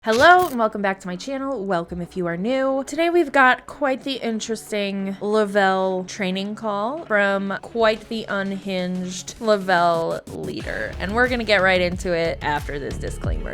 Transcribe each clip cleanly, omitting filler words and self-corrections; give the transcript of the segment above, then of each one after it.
Hello and welcome back to my channel. Welcome if you are new. Today we've got quite the interesting Le-Vel training call from quite the unhinged Le-Vel leader. And we're gonna get right into it after this disclaimer.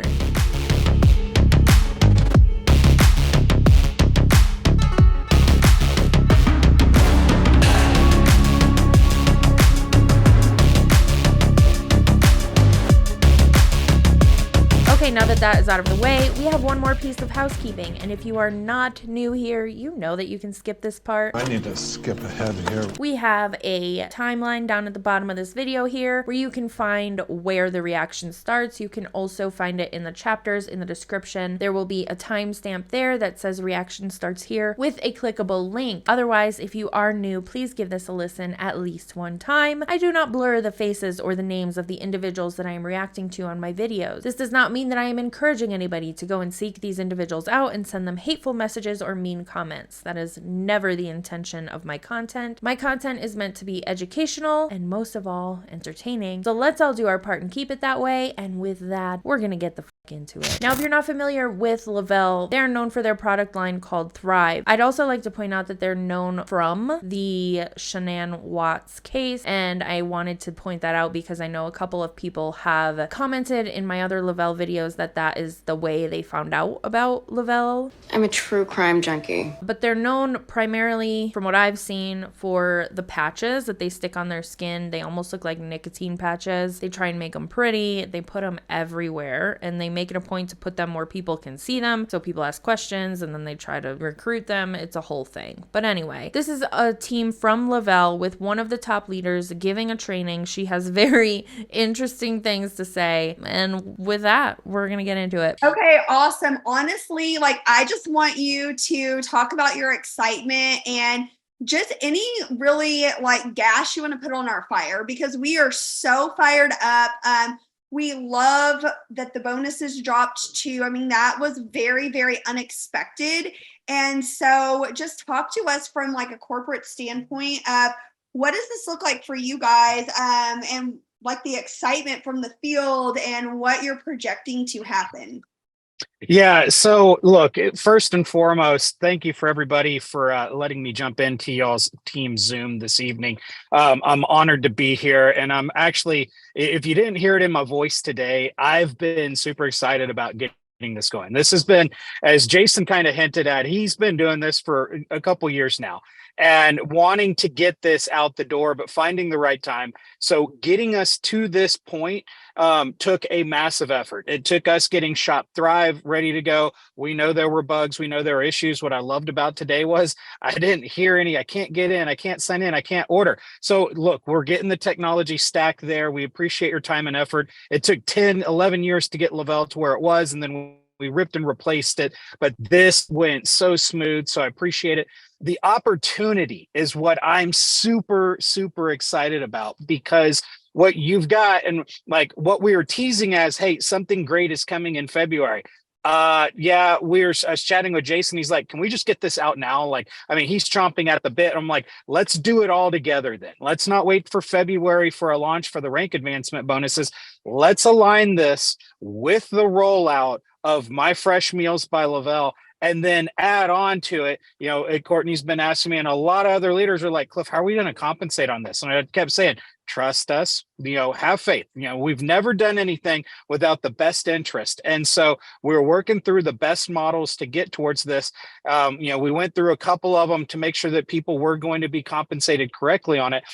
Okay, now that that is out of the way, we have one more piece of housekeeping. And if you are not new here, you know that you can skip this part. I need to skip ahead here. We have a timeline down at the bottom of this video here where you can find where the reaction starts. You can also find it in the chapters in the description. There will be a timestamp there that says reaction starts here with a clickable link. Otherwise, if you are new, please give this a listen at least one time. I do not blur the faces or the names of the individuals that I am reacting to on my videos. This does not mean that I am encouraging anybody to go and seek these individuals out and send them hateful messages or mean comments. That is never the intention of my content. My content is meant to be educational and most of all entertaining. So let's all do our part and keep it that way. And with that, we're gonna get the fuck into it. Now, if you're not familiar with Le-Vel, they're known for their product line called Thrive. I'd also like to point out that they're known from the Shanann Watts case, and I wanted to point that out because I know a couple of people have commented in my other Le-Vel videos that that is the way they found out about Le-Vel. I'm a true crime junkie. But they're known primarily, from what I've seen, for the patches that they stick on their skin. They almost look like nicotine patches. They try and make them pretty. They put them everywhere, and they make it a point to put them where people can see them. So people ask questions, and then they try to recruit them. It's a whole thing. But anyway, this is a team from Le-Vel with one of the top leaders giving a training. She has very interesting things to say. And with that, we're going to get into it. Okay, awesome. Honestly, I just want you to talk about your excitement and just any really gas you want to put on our fire, because we are so fired up. We love that the bonuses dropped too. I mean, that was very, very unexpected. And so just talk to us from a corporate standpoint of what does this look like for you guys, and the excitement from the field and what you're projecting to happen. Yeah, so look, first and foremost, thank you for everybody for letting me jump into y'all's team Zoom this evening. I'm honored to be here, and I'm actually, if you didn't hear it in my voice today, I've been super excited about getting this going. This has been, as Jason kind of hinted at, he's been doing this for a couple years now and wanting to get this out the door, but finding the right time. So getting us to this point took a massive effort. It took us getting Shop Thrive ready to go. We know there were bugs. We know there were issues. What I loved about today was I didn't hear any. I can't get in. I can't sign in. I can't order. So look, we're getting the technology stack there. We appreciate your time and effort. It took 10, 11 years to get Le-Vel to where it was, and then we ripped and replaced it, but this went so smooth. So I appreciate it. The opportunity is what I'm super, super excited about, because what you've got and what we were teasing as, hey, something great is coming in February. I was chatting with Jason. He's like, can we just get this out now? He's chomping at the bit. I'm like, let's do it all together then. Let's not wait for February for a launch for the rank advancement bonuses. Let's align this with the rollout of My Fresh Meals by Le-Vel, and then add on to it. Courtney's been asking me, and a lot of other leaders are like, Cliff, how are we going to compensate on this? And I kept saying, trust us, have faith. We've never done anything without the best interest. And so we're working through the best models to get towards this. We went through a couple of them to make sure that people were going to be compensated correctly on it.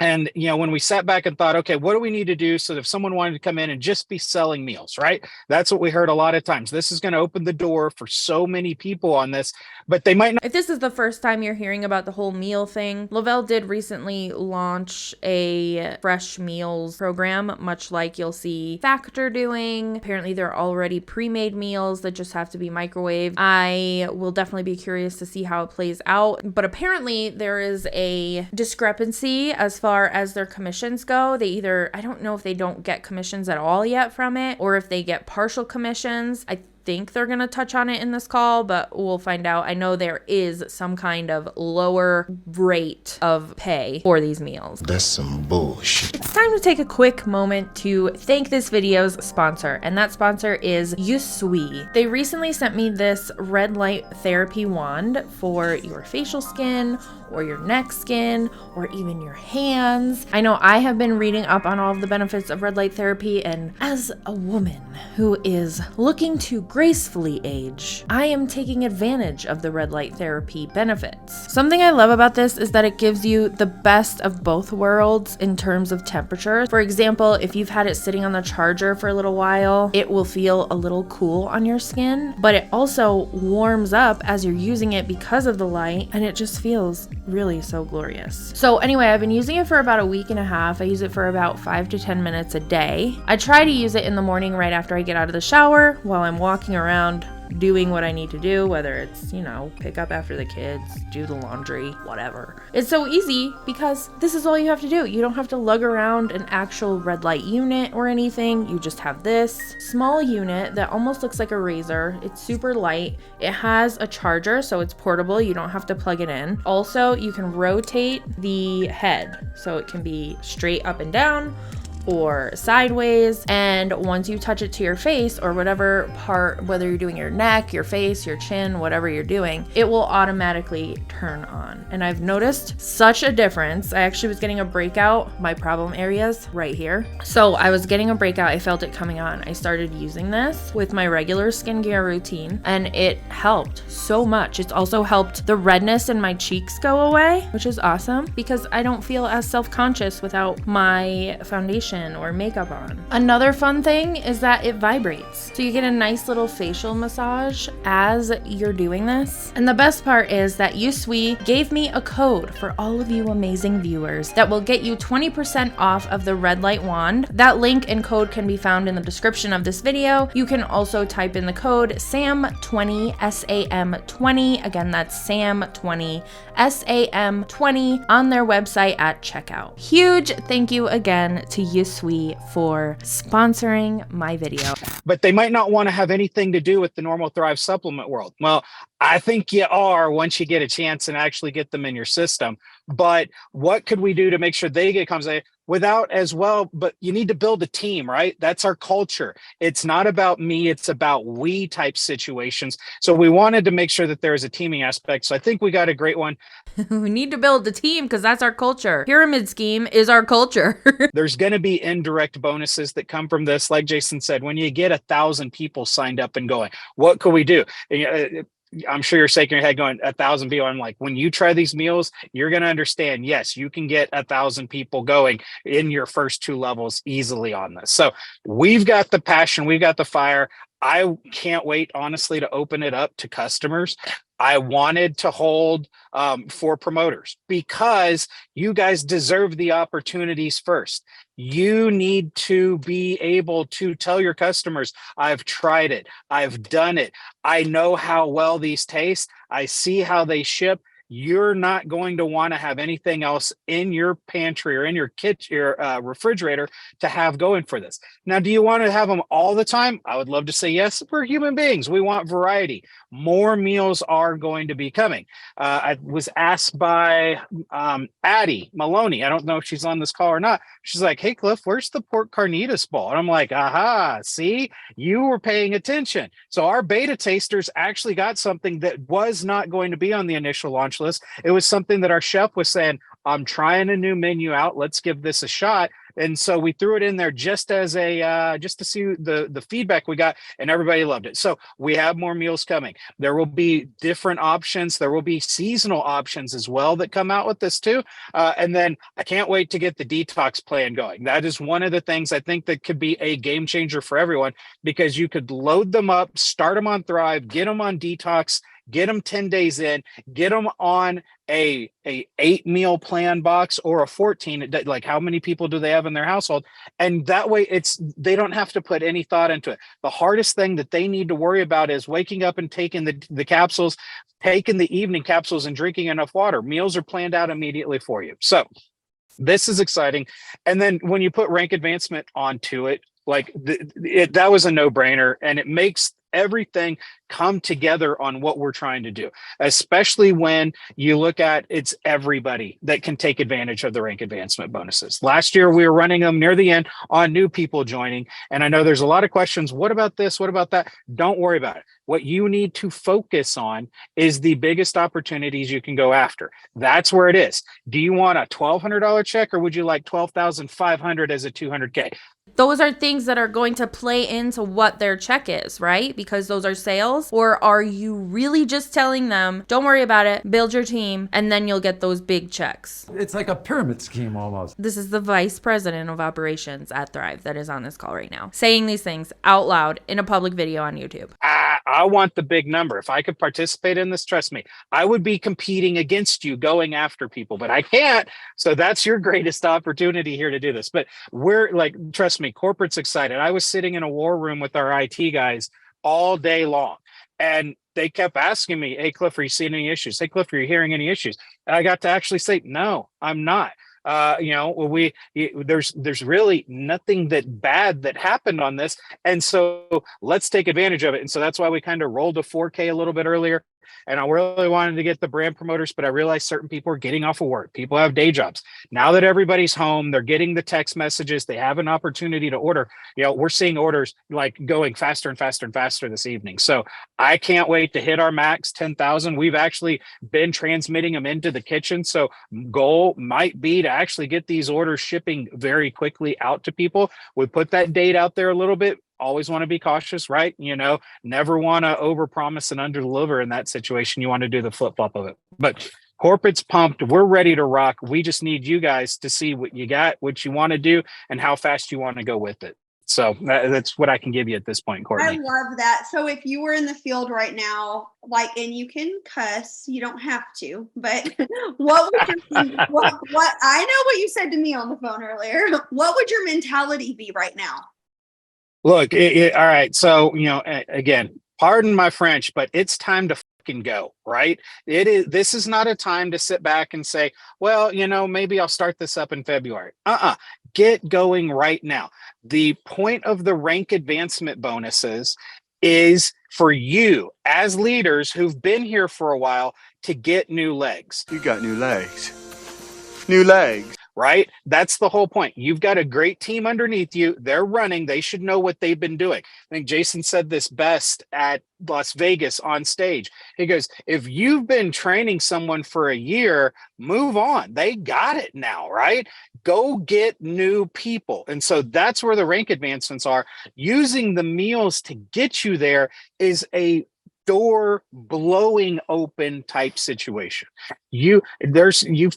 And, when we sat back and thought, okay, what do we need to do so that if someone wanted to come in and just be selling meals, right? That's what we heard a lot of times. This is going to open the door for so many people on this, but they might not. If this is the first time you're hearing about the whole meal thing, Le-Vel did recently launch a fresh meals program, much like you'll see Factor doing. Apparently, they're already pre-made meals that just have to be microwaved. I will definitely be curious to see how it plays out, but apparently there is a discrepancy as far as their commissions go. They either, I don't know if they don't get commissions at all yet from it, or if they get partial commissions. I think they're going to touch on it in this call, but we'll find out. I know there is some kind of lower rate of pay for these meals. That's some bullshit. It's time to take a quick moment to thank this video's sponsor, and that sponsor is Usuie. They recently sent me this red light therapy wand for your facial skin or your neck skin or even your hands. I know I have been reading up on all of the benefits of red light therapy, and as a woman who is looking to gracefully age, I am taking advantage of the red light therapy benefits. Something I love about this is that it gives you the best of both worlds in terms of temperature. For example, if you've had it sitting on the charger for a little while, it will feel a little cool on your skin, but it also warms up as you're using it because of the light, and it just feels really so glorious. So anyway, I've been using it for about a week and a half. I use it for about 5 to 10 minutes a day. I try to use it in the morning right after I get out of the shower while I'm walking around doing what I need to do, whether it's, pick up after the kids, do the laundry, whatever. It's so easy because this is all you have to do. You don't have to lug around an actual red light unit or anything. You just have this small unit that almost looks like a razor. It's super light. It has a charger, so it's portable. You don't have to plug it in. Also, you can rotate the head, so it can be straight up and down or sideways, and once you touch it to your face or whatever part, whether you're doing your neck, your face, your chin, whatever you're doing, it will automatically turn on. And I've noticed such a difference. I actually was getting a breakout, my problem areas right here. So I was getting a breakout, I felt it coming on. I started using this with my regular skincare routine, and it helped so much. It's also helped the redness in my cheeks go away, which is awesome because I don't feel as self-conscious without my foundation or makeup on. Another fun thing is that it vibrates. So you get a nice little facial massage as you're doing this. And the best part is that Usuie gave me a code for all of you amazing viewers that will get you 20% off of the red light wand. That link and code can be found in the description of this video. You can also type in the code SAM20, SAM20. Again, that's SAM20, SAM20 on their website at checkout. Huge thank you again to Usuie for sponsoring my video. But they might not want to have anything to do with the normal Thrive supplement world. Well, I think you are once you get a chance and actually get them in your system. But what could we do to make sure they get compensated without as well? But you need to build a team, right? That's our culture. It's not about me, it's about we type situations. So we wanted to make sure that there is a teaming aspect. So I think we got a great one. We need to build a team because that's our culture. Pyramid scheme is our culture. There's going to be indirect bonuses that come from this. Like Jason said, when you get 1,000 people signed up and going, what could we do? I'm sure you're shaking your head going, 1,000 people. I'm like, when you try these meals, you're going to understand, yes, you can get 1,000 people going in your first 2 levels easily on this. So we've got the passion, we've got the fire. I can't wait, honestly, to open it up to customers. I wanted to hold for promoters because you guys deserve the opportunities first. You need to be able to tell your customers, I've tried it, I've done it, I know how well these taste, I see how they ship. You're not going to want to have anything else in your pantry or in your kitchen, your refrigerator to have going for this. Now, do you want to have them all the time? I would love to say yes. We're human beings. We want variety. More meals are going to be coming. I was asked by Addie Maloney. I don't know if she's on this call or not. She's like, hey, Cliff, where's the pork carnitas bowl? And I'm like, aha, see, you were paying attention. So our beta tasters actually got something that was not going to be on the initial launch list. It was something that our chef was saying, I'm trying a new menu out. Let's give this a shot. And so we threw it in there just as a just to see the feedback we got, and everybody loved it. So we have more meals coming. There will be different options. There will be seasonal options as well that come out with this too. And then I can't wait to get the detox plan going. That is one of the things I think that could be a game changer for everyone, because you could load them up, start them on Thrive, get them on detox, get them 10 days in, get them on a 8-meal plan box or a 14, like how many people do they have in their household? And that way they don't have to put any thought into it. The hardest thing that they need to worry about is waking up and taking the capsules, taking the evening capsules and drinking enough water. Meals are planned out immediately for you. So this is exciting. And then when you put rank advancement onto it, like that was a no-brainer, and it makes everything come together on what we're trying to do, especially when you look at it's everybody that can take advantage of the rank advancement bonuses. Last year, we were running them near the end on new people joining. And I know there's a lot of questions. What about this? What about that? Don't worry about it. What you need to focus on is the biggest opportunities you can go after. That's where it is. Do you want a $1,200 check, or would you like $12,500 as a 200K? Those are things that are going to play into what their check is, right? Because those are sales. Or are you really just telling them, don't worry about it, build your team, and then you'll get those big checks? It's like a pyramid scheme almost. This is the vice president of operations at Thrive that is on this call right now, saying these things out loud in a public video on YouTube. I want the big number. If I could participate in this, trust me, I would be competing against you, going after people, but I can't. So that's your greatest opportunity here to do this. But we're like, trust me, corporate's excited. I was sitting in a war room with our IT guys all day long, and they kept asking me, hey, Cliff, are you seeing any issues? Hey, Cliff, are you hearing any issues? And I got to actually say, no, I'm not. There's really nothing that bad that happened on this. And so let's take advantage of it. And so that's why we kind of rolled a 4K a little bit earlier. And I really wanted to get the brand promoters, but I realized certain people are getting off of work. People have day jobs. Now that everybody's home, they're getting the text messages. They have an opportunity to order. We're seeing orders like going faster and faster and faster this evening. So I can't wait to hit our max 10,000. We've actually been transmitting them into the kitchen. So goal might be to actually get these orders shipping very quickly out to people. We put that date out there a little bit. Always want to be cautious, right? Never want to overpromise and underdeliver in that situation. You want to do the flip-flop of it. But corporate's pumped. We're ready to rock. We just need you guys to see what you got, what you want to do, and how fast you want to go with it. So that's what I can give you at this point, Courtney. I love that. So if you were in the field right now, and you can cuss, you don't have to, but what would what I know what you said to me on the phone earlier. What would your mentality be right now? Look, all right. So, again, pardon my French, but it's time to fucking go, right? This is not a time to sit back and say, well, maybe I'll start this up in February. Get going right now. The point of the rank advancement bonuses is for you as leaders who've been here for a while to get new legs. You got new legs. New legs. Right? That's the whole point. You've got a great team underneath you. They're running. They should know what they've been doing. I think Jason said this best at Las Vegas on stage. He goes, if you've been training someone for a year, move on. They got it now, right? Go get new people. And so that's where the rank advancements are. Using the meals to get you there is a door blowing open type situation. You've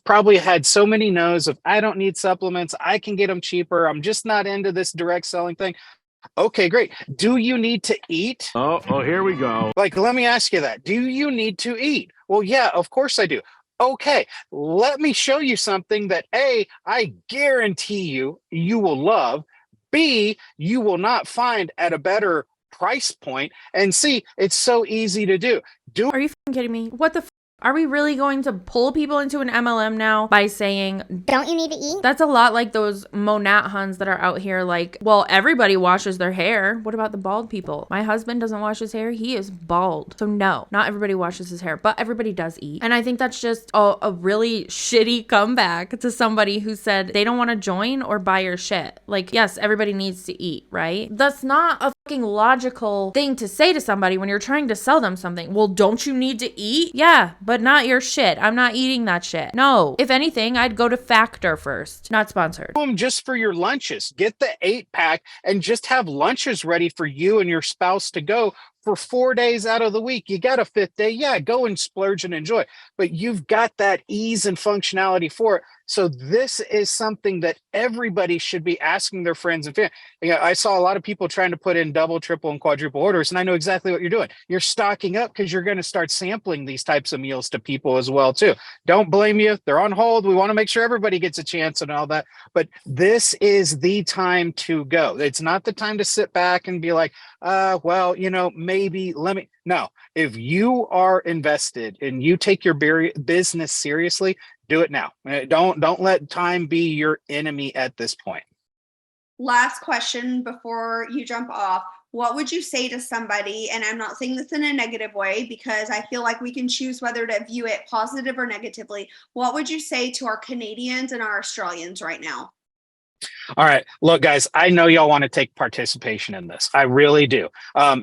probably had so many no's of, I don't need supplements, I can get them cheaper, I'm just not into this direct selling thing. Okay, great. Do you need to eat? Oh, here we go. Like, let me ask you that. Do you need to eat? Well, yeah, of course I do. Okay, let me show you something that A, I guarantee you will love. B, you will not find at a better price point, and see, it's so easy to do. Are you kidding me? What the Are we really going to pull people into an MLM now by saying, don't you need to eat? That's a lot like those Monat Huns that are out here like, well, everybody washes their hair. What about the bald people? My husband doesn't wash his hair. He is bald. So no, not everybody washes his hair, but everybody does eat. And I think that's just a really shitty comeback to somebody who said they don't want to join or buy your shit. Like, yes, everybody needs to eat, right? That's not a fucking logical thing to say to somebody when you're trying to sell them something. Well, don't you need to eat? Yeah, but not your shit. I'm not eating that shit. No. If anything, I'd go to Factor first. Not sponsored. Just for your lunches. Get the 8-pack and just have lunches ready for you and your spouse to go for 4 days out of the week. You got a 5th day. Yeah, go and splurge and enjoy. But you've got that ease and functionality for it. So this is something that everybody should be asking their friends and family. I saw a lot of people trying to put in double, triple, and quadruple orders, and I know exactly what you're doing. You're stocking up because you're going to start sampling these types of meals to people as well, too. Don't blame you. They're on hold. We want to make sure everybody gets a chance and all that. But this is the time to go. It's not the time to sit back and be like, well, maybe let me. No, if you are invested and you take your business seriously, do it now. Don't let time be your enemy at this point. Last question before you jump off. what would you say to somebody? And I'm not saying this in a negative way because I feel like we can choose whether to view it positive or negatively. What would you say to our Canadians and our Australians right now? All right, look, guys, I know y'all want to take participation in this. I really do.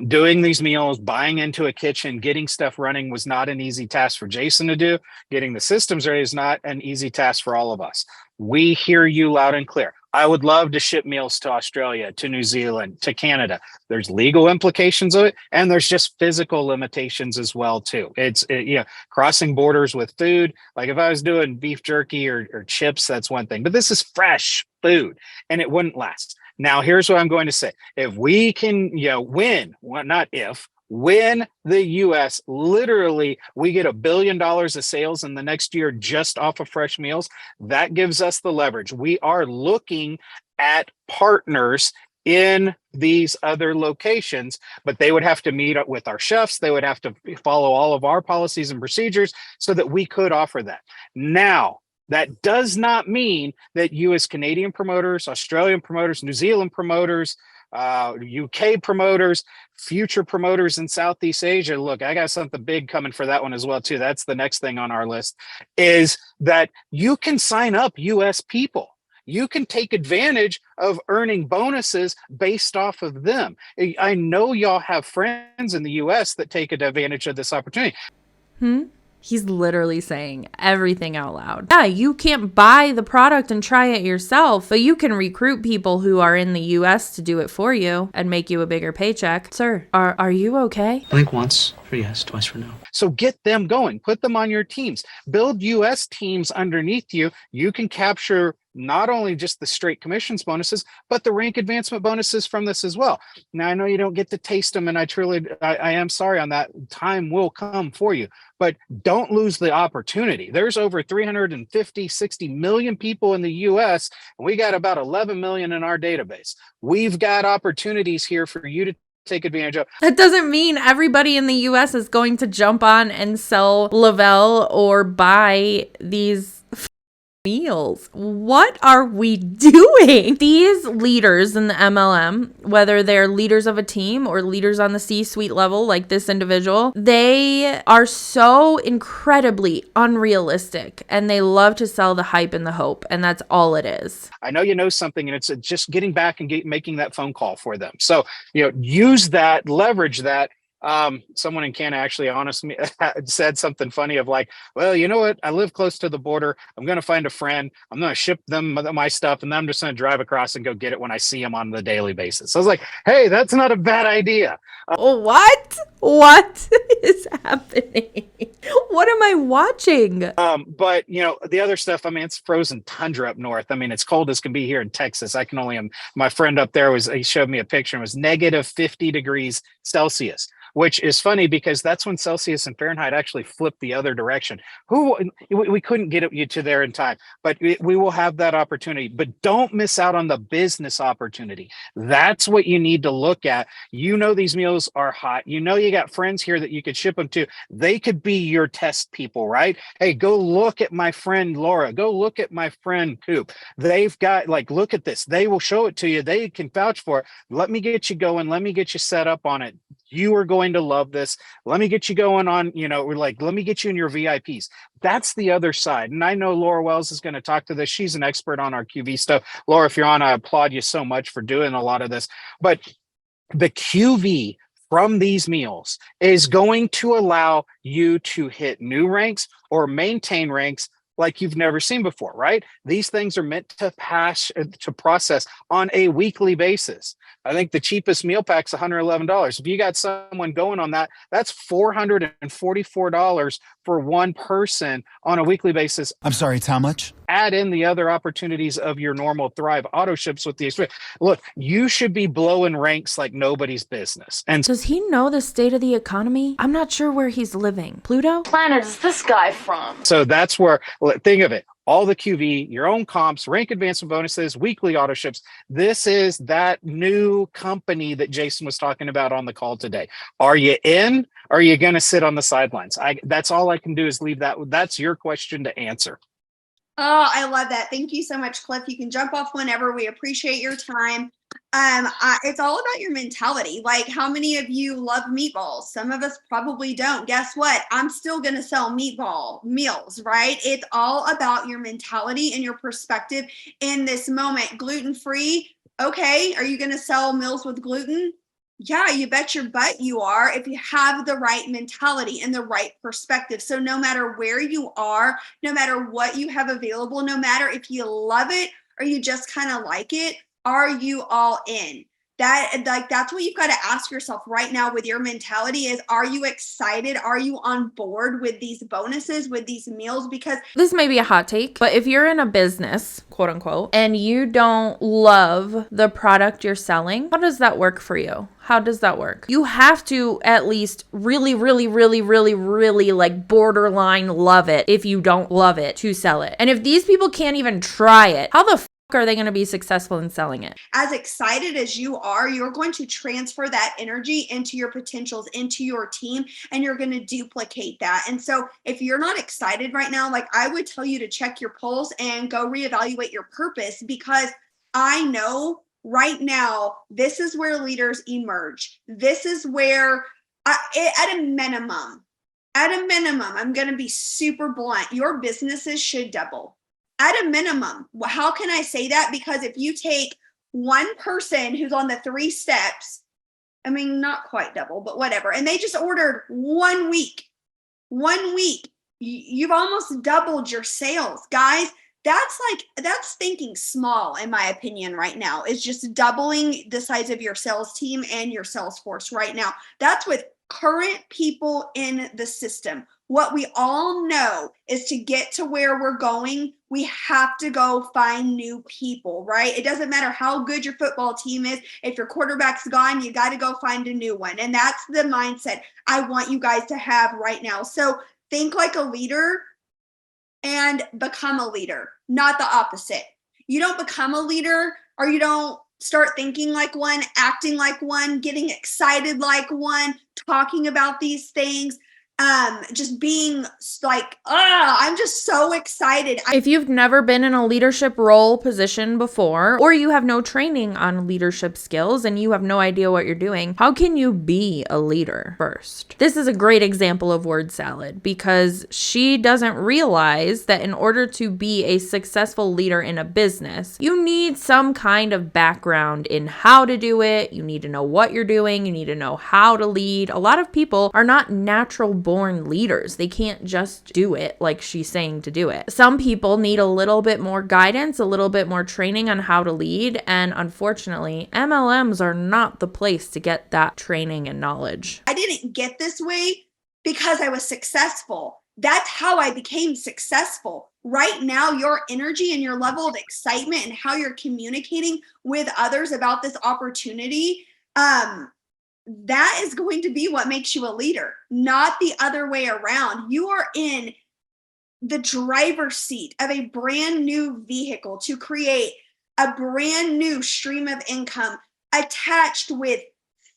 Doing these meals, buying into a kitchen, getting stuff running was not an easy task for Jason to do. Getting the systems ready is not an easy task for all of us. We hear you loud and clear. I would love to ship meals to Australia, to New Zealand, to Canada. There's legal implications of it, and there's just physical limitations as well too. Crossing borders with food. Like if I was doing beef jerky or chips, that's one thing. But this is fresh food, and it wouldn't last. Now, here's what I'm going to say: if we can, win, well, not if. When the US literally, we get $1 billion of sales in the next year just off of fresh meals, that gives us the leverage. We are looking at partners in these other locations, but they would have to meet up with our chefs. They would have to follow all of our policies and procedures so that we could offer that. Now, that does not mean that you as Canadian promoters, Australian promoters, New Zealand promoters, UK promoters, future promoters in Southeast Asia. Look, I got something big coming for that one as well too. That's the next thing on our list, is that you can sign up US people. You can take advantage of earning bonuses based off of them. I know y'all have friends in the US that take advantage of this opportunity. He's literally saying everything out loud. Yeah, you can't buy the product and try it yourself, but you can recruit people who are in the US to do it for you and make you a bigger paycheck. Sir, are you okay? Blink once for yes, twice for no. So get them going, put them on your teams, build US teams underneath you. You can capture not only just the straight commissions bonuses, but the rank advancement bonuses from this as well. Now, I know you don't get to taste them, and I am sorry on that. Time will come for you, but don't lose the opportunity. There's over 350, 60 million people in the US, and we got about 11 million in our database. We've got opportunities here for you to take advantage of. That doesn't mean everybody in the US is going to jump on and sell Le-Vel or buy these meals. What are we doing? These leaders in the MLM, whether they're leaders of a team or leaders on the C-suite level like this individual, they are so incredibly unrealistic and they love to sell the hype and the hope, and that's all it is. I know you know something, and it's just getting back and making that phone call for them. So, use that, leverage that. Someone in Canada actually honestly said something funny of like, well, you know what? I live close to the border. I'm going to find a friend. I'm going to ship them my stuff, and then I'm just going to drive across and go get it when I see them on the daily basis. So I was like, hey, that's not a bad idea. What is happening? What am I watching? But the other stuff, I mean, it's frozen tundra up north. I mean, it's cold as can be here in Texas. I can only, my friend up there he showed me a picture, and it was negative 50 degrees Celsius, which is funny because that's when Celsius and Fahrenheit actually flip the other direction. We couldn't get you to there in time, but we will have that opportunity. But don't miss out on the business opportunity. That's what you need to look at. These meals are hot. You got friends here that you could ship them to. They could be your test people, right? Hey, go look at my friend Laura. Go look at my friend Coop. They've got, look at this. They will show it to you. They can vouch for it. Let me get you going. Let me get you set up on it. You are going to love this. Let me get you going on, let me get you in your VIPs. That's the other side. And I know Laura Wells is going to talk to this. She's an expert on our QV stuff. Laura, if you're on, I applaud you so much for doing a lot of this. But the QV from these meals is going to allow you to hit new ranks or maintain ranks like you've never seen before, right? These things are meant to process on a weekly basis. I think the cheapest meal pack's $111. If you got someone going on that, that's $444 for one person on a weekly basis. I'm sorry, it's how much? Add in the other opportunities of your normal Thrive auto ships with the experience. Look, you should be blowing ranks like nobody's business. And does he know the state of the economy? I'm not sure where he's living. Pluto? Planet is this guy from? So that's where, think of it. All the QV, your own comps, rank advancement bonuses, weekly auto ships. This is that new company that Jason was talking about on the call today. Are you in? Or are you going to sit on the sidelines? That's all I can do is leave that. That's your question to answer. Oh, I love that. Thank you so much, Cliff. You can jump off whenever. We appreciate your time. It's all about your mentality. Like, how many of you love meatballs? Some of us probably don't. Guess what? I'm still going to sell meatball meals, right? It's all about your mentality and your perspective in this moment. Gluten-free. Okay. Are you going to sell meals with gluten? Yeah, you bet your butt you are, if you have the right mentality and the right perspective. So no matter where you are, no matter what you have available, no matter if you love it or you just kind of like it, are you all in? That's what you've got to ask yourself right now with your mentality is, are you excited? Are you on board with these bonuses, with these meals? Because this may be a hot take, but if you're in a business, quote unquote, and you don't love the product you're selling, how does that work for you? How does that work? You have to at least really like borderline love it if you don't love it to sell it. And if these people can't even try it, how the are they going to be successful in selling it? As excited as you are, you're going to transfer that energy into your potentials, into your team, and you're going to duplicate that. And so if you're not excited right now, like, I would tell you to check your pulse and go reevaluate your purpose, because I know right now, this is where leaders emerge. This is where, at a minimum, I'm going to be super blunt. Your businesses should double. At a minimum. How can I say that? Because if you take one person who's on the 3 steps, I mean, not quite double, but whatever, and they just ordered 1 week, you've almost doubled your sales, guys. That's thinking small, in my opinion, right now. Is just doubling the size of your sales team and your sales force right now. That's with current people in the system. What we all know is, to get to where we're going, we have to go find new people, right? It doesn't matter how good your football team is. If your quarterback's gone, you got to go find a new one. And that's the mindset I want you guys to have right now. So think like a leader and become a leader, not the opposite. You don't become a leader, or you don't start thinking like one, acting like one, getting excited like one, talking about these things, just being like, I'm just so excited. If you've never been in a leadership role position before, or you have no training on leadership skills and you have no idea what you're doing, how can you be a leader first? This is a great example of word salad, because she doesn't realize that in order to be a successful leader in a business, you need some kind of background in how to do it. You need to know what you're doing. You need to know how to lead. A lot of people are not natural born leaders. They can't just do it like she's saying to do it. Some people need a little bit more guidance, a little bit more training on how to lead. And unfortunately, MLMs are not the place to get that training and knowledge. I didn't get this way because I was successful. That's how I became successful. Right now, your energy and your level of excitement and how you're communicating with others about this opportunity, that is going to be what makes you a leader, not the other way around. You are in the driver's seat of a brand new vehicle to create a brand new stream of income attached with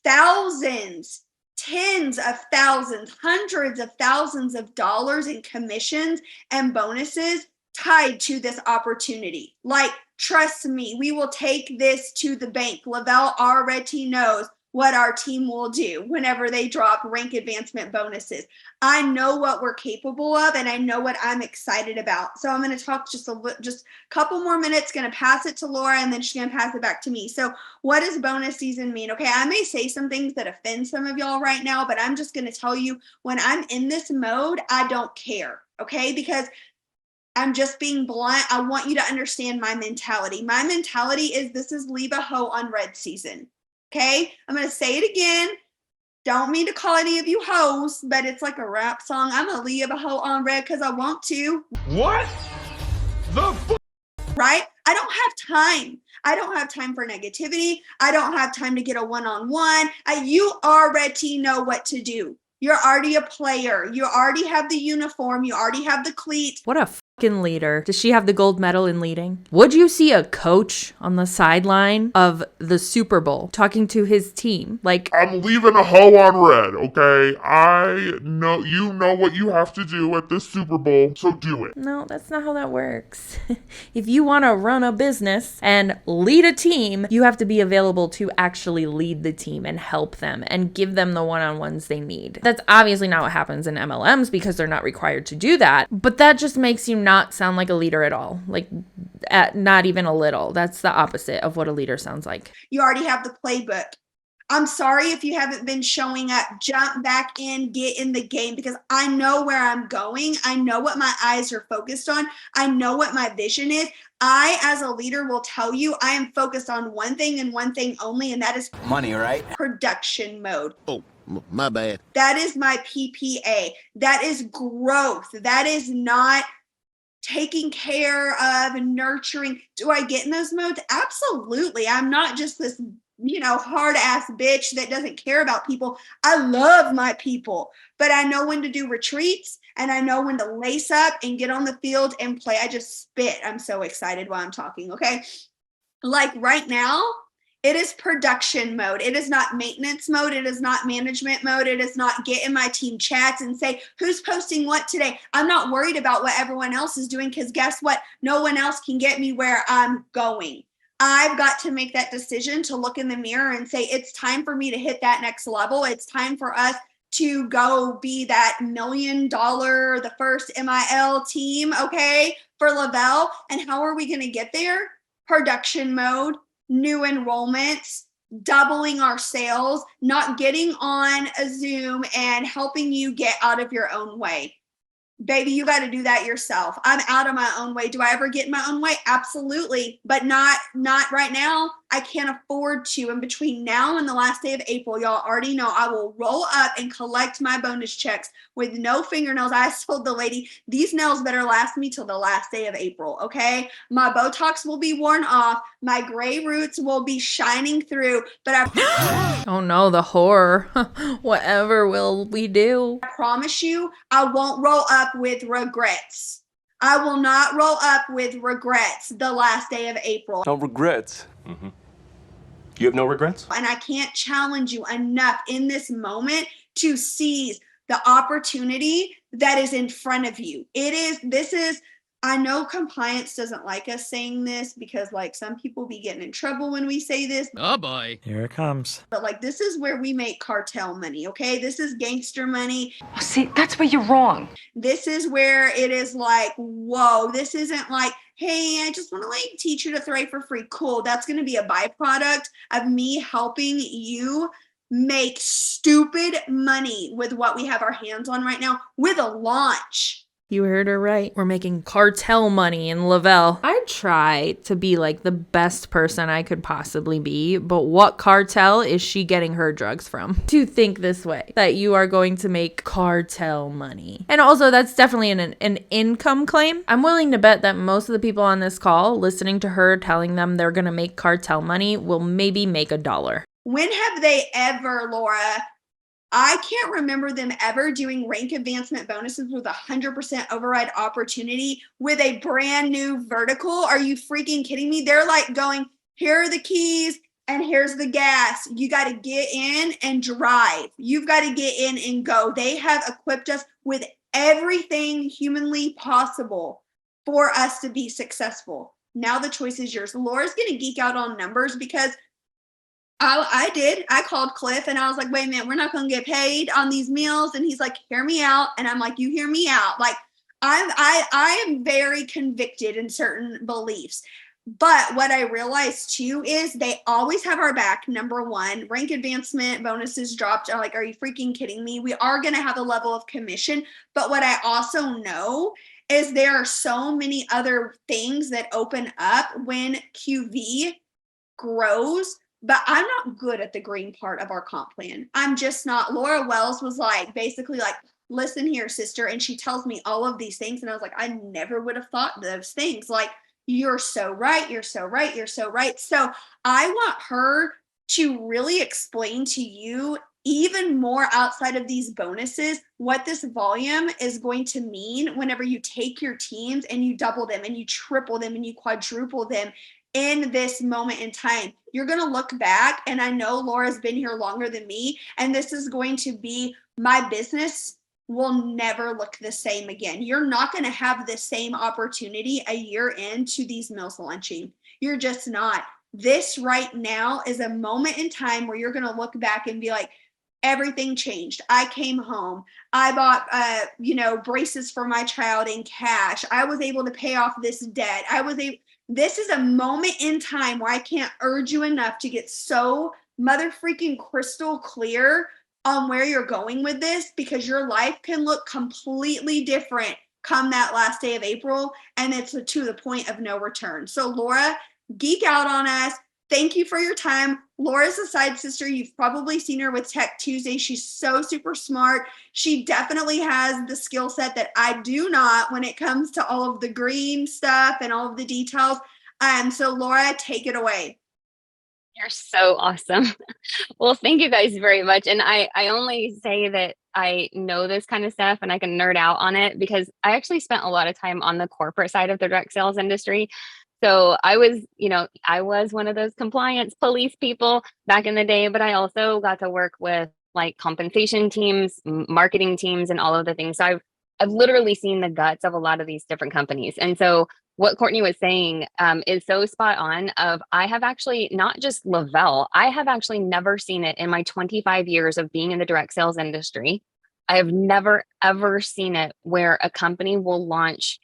thousands, tens of thousands, hundreds of thousands of dollars in commissions and bonuses tied to this opportunity. Like, trust me, we will take this to the bank. Le-Vel already knows what our team will do whenever they drop rank advancement bonuses. I know what we're capable of, and I know what I'm excited about. So I'm going to talk just a couple more minutes, going to pass it to Laura, and then she's going to pass it back to me. So what does bonus season mean? Okay, I may say some things that offend some of y'all right now, but I'm just going to tell you, when I'm in this mode, I don't care, okay? Because I'm just being blunt. I want you to understand my mentality. My mentality is, this is leave a hoe on red season. Okay, I'm going to say it again. Don't mean to call any of you hoes, but it's like a rap song. I'm going to leave a hoe on red because I want to. What the Right? I don't have time. I don't have time for negativity. I don't have time to get a one-on-one. You already know what to do. You're already a player. You already have the uniform. You already have the cleats. What a leader. Does she have the gold medal in leading? Would you see a coach on the sideline of the Super Bowl talking to his team? Like, I'm leaving a hoe on red, okay? I know you know what you have to do at this Super Bowl, so do it. no, that's not how that works. If you want to run a business and lead a team, you have to be available to actually lead the team and help them and give them the one-on-ones they need. That's obviously not what happens in MLMs because they're not required to do that, but that just makes you not sound like a leader at all. Like, not even a little. That's the opposite of what a leader sounds like. You already have the playbook. I'm sorry if you haven't been showing up. Jump back in, get in the game, because I know where I'm going. I know what my eyes are focused on. I know what my vision is. I, as a leader, will tell you I am focused on one thing and one thing only, and that is money, right? production mode. Oh, my bad. That is my PPA. That is growth. That is not taking care of and nurturing. Do I get in those modes? Absolutely. I'm not just this, hard ass bitch that doesn't care about people. I love my people, but I know when to do retreats and I know when to lace up and get on the field and play. I just spit. I'm so excited while I'm talking. Okay. Like right now, it is production mode. It is not maintenance mode. It is not management mode. It is not get in my team chats and say, who's posting what today? I'm not worried about what everyone else is doing because guess what? No one else can get me where I'm going. I've got to make that decision to look in the mirror and say, it's time for me to hit that next level. It's time for us to go be that $1 million, the first MIL team, okay, for Le-Vel. And how are we going to get there? Production mode. New enrollments, doubling our sales, not getting on a Zoom and helping you get out of your own way. Baby, you got to do that yourself. I'm out of my own way. Do I ever get in my own way? Absolutely, but not right now. I can't afford to. And between now and the last day of April, y'all already know I will roll up and collect my bonus checks with no fingernails. I told the lady, these nails better last me till the last day of April, okay? My Botox will be worn off. My gray roots will be shining through, but Oh no, the horror. Whatever will we do? I promise you, I won't roll up with regrets. I will not roll up with regrets the last day of April. No regrets. Mm-hmm. You have no regrets? And I can't challenge you enough in this moment to seize the opportunity that is in front of you. I know compliance doesn't like us saying this because some people be getting in trouble when we say this. Oh boy. Here it comes. But this is where we make cartel money, okay? This is gangster money. Oh, see, that's where you're wrong. This is where it is whoa, this isn't hey, I just want to teach you to thrive for free. Cool. That's going to be a byproduct of me helping you make stupid money with what we have our hands on right now with a launch. You heard her right. We're making cartel money in Le-Vel. I try to be the best person I could possibly be, but what cartel is she getting her drugs from? To think this way, that you are going to make cartel money. And also, that's definitely an income claim. I'm willing to bet that most of the people on this call listening to her telling them they're going to make cartel money will maybe make $1. When have they ever, Laura? I can't remember them ever doing rank advancement bonuses with 100% override opportunity with a brand new vertical. Are you freaking kidding me? They're going, here are the keys and here's the gas. You got to get in and drive. You've got to get in and go. They have equipped us with everything humanly possible for us to be successful. Now the choice is yours. Laura's going to geek out on numbers because I did. I called Cliff and I was like, wait a minute, we're not going to get paid on these meals. And he's like, hear me out. And I'm like, you hear me out. I am very convicted in certain beliefs. But what I realized too is they always have our back. Number one, rank advancement bonuses dropped. Are you freaking kidding me? We are going to have a level of commission. But what I also know is there are so many other things that open up when QV grows. But I'm not good at the green part of our comp plan. I'm just not. Laura Wells was basically listen here, sister. And she tells me all of these things. And I was like, I never would have thought those things. You're so right. You're so right. You're so right. So I want her to really explain to you even more outside of these bonuses, what this volume is going to mean whenever you take your teams and you double them and you triple them and you quadruple them in this moment in time. You're going to look back, and I know Laura's been here longer than me, and this is going to be, my business will never look the same again. You're not going to have the same opportunity a year into these meals launching. You're just not. This right now is a moment in time where you're going to look back and be like, everything changed. I came home. I bought, braces for my child in cash. I was able to pay off this debt. This is a moment in time where I can't urge you enough to get so mother freaking crystal clear on where you're going with this, because your life can look completely different come that last day of April, and it's to the point of no return. So Laura, geek out on us. Thank you for your time. Laura's a side sister. You've probably seen her with Tech Tuesday. She's so super smart. She definitely has the skill set that I do not when it comes to all of the green stuff and all of the details. So Laura, take it away. You're so awesome. Well, thank you guys very much. And I only say that I know this kind of stuff and I can nerd out on it because I actually spent a lot of time on the corporate side of the direct sales industry. So I was one of those compliance police people back in the day, but I also got to work with like compensation teams, marketing teams, and all of the things. So I've literally seen the guts of a lot of these different companies. And so what Courtney was saying is so spot on. I have actually, not just Le-Vel, I have actually never seen it in my 25 years of being in the direct sales industry. I have never, ever seen it where a company will launch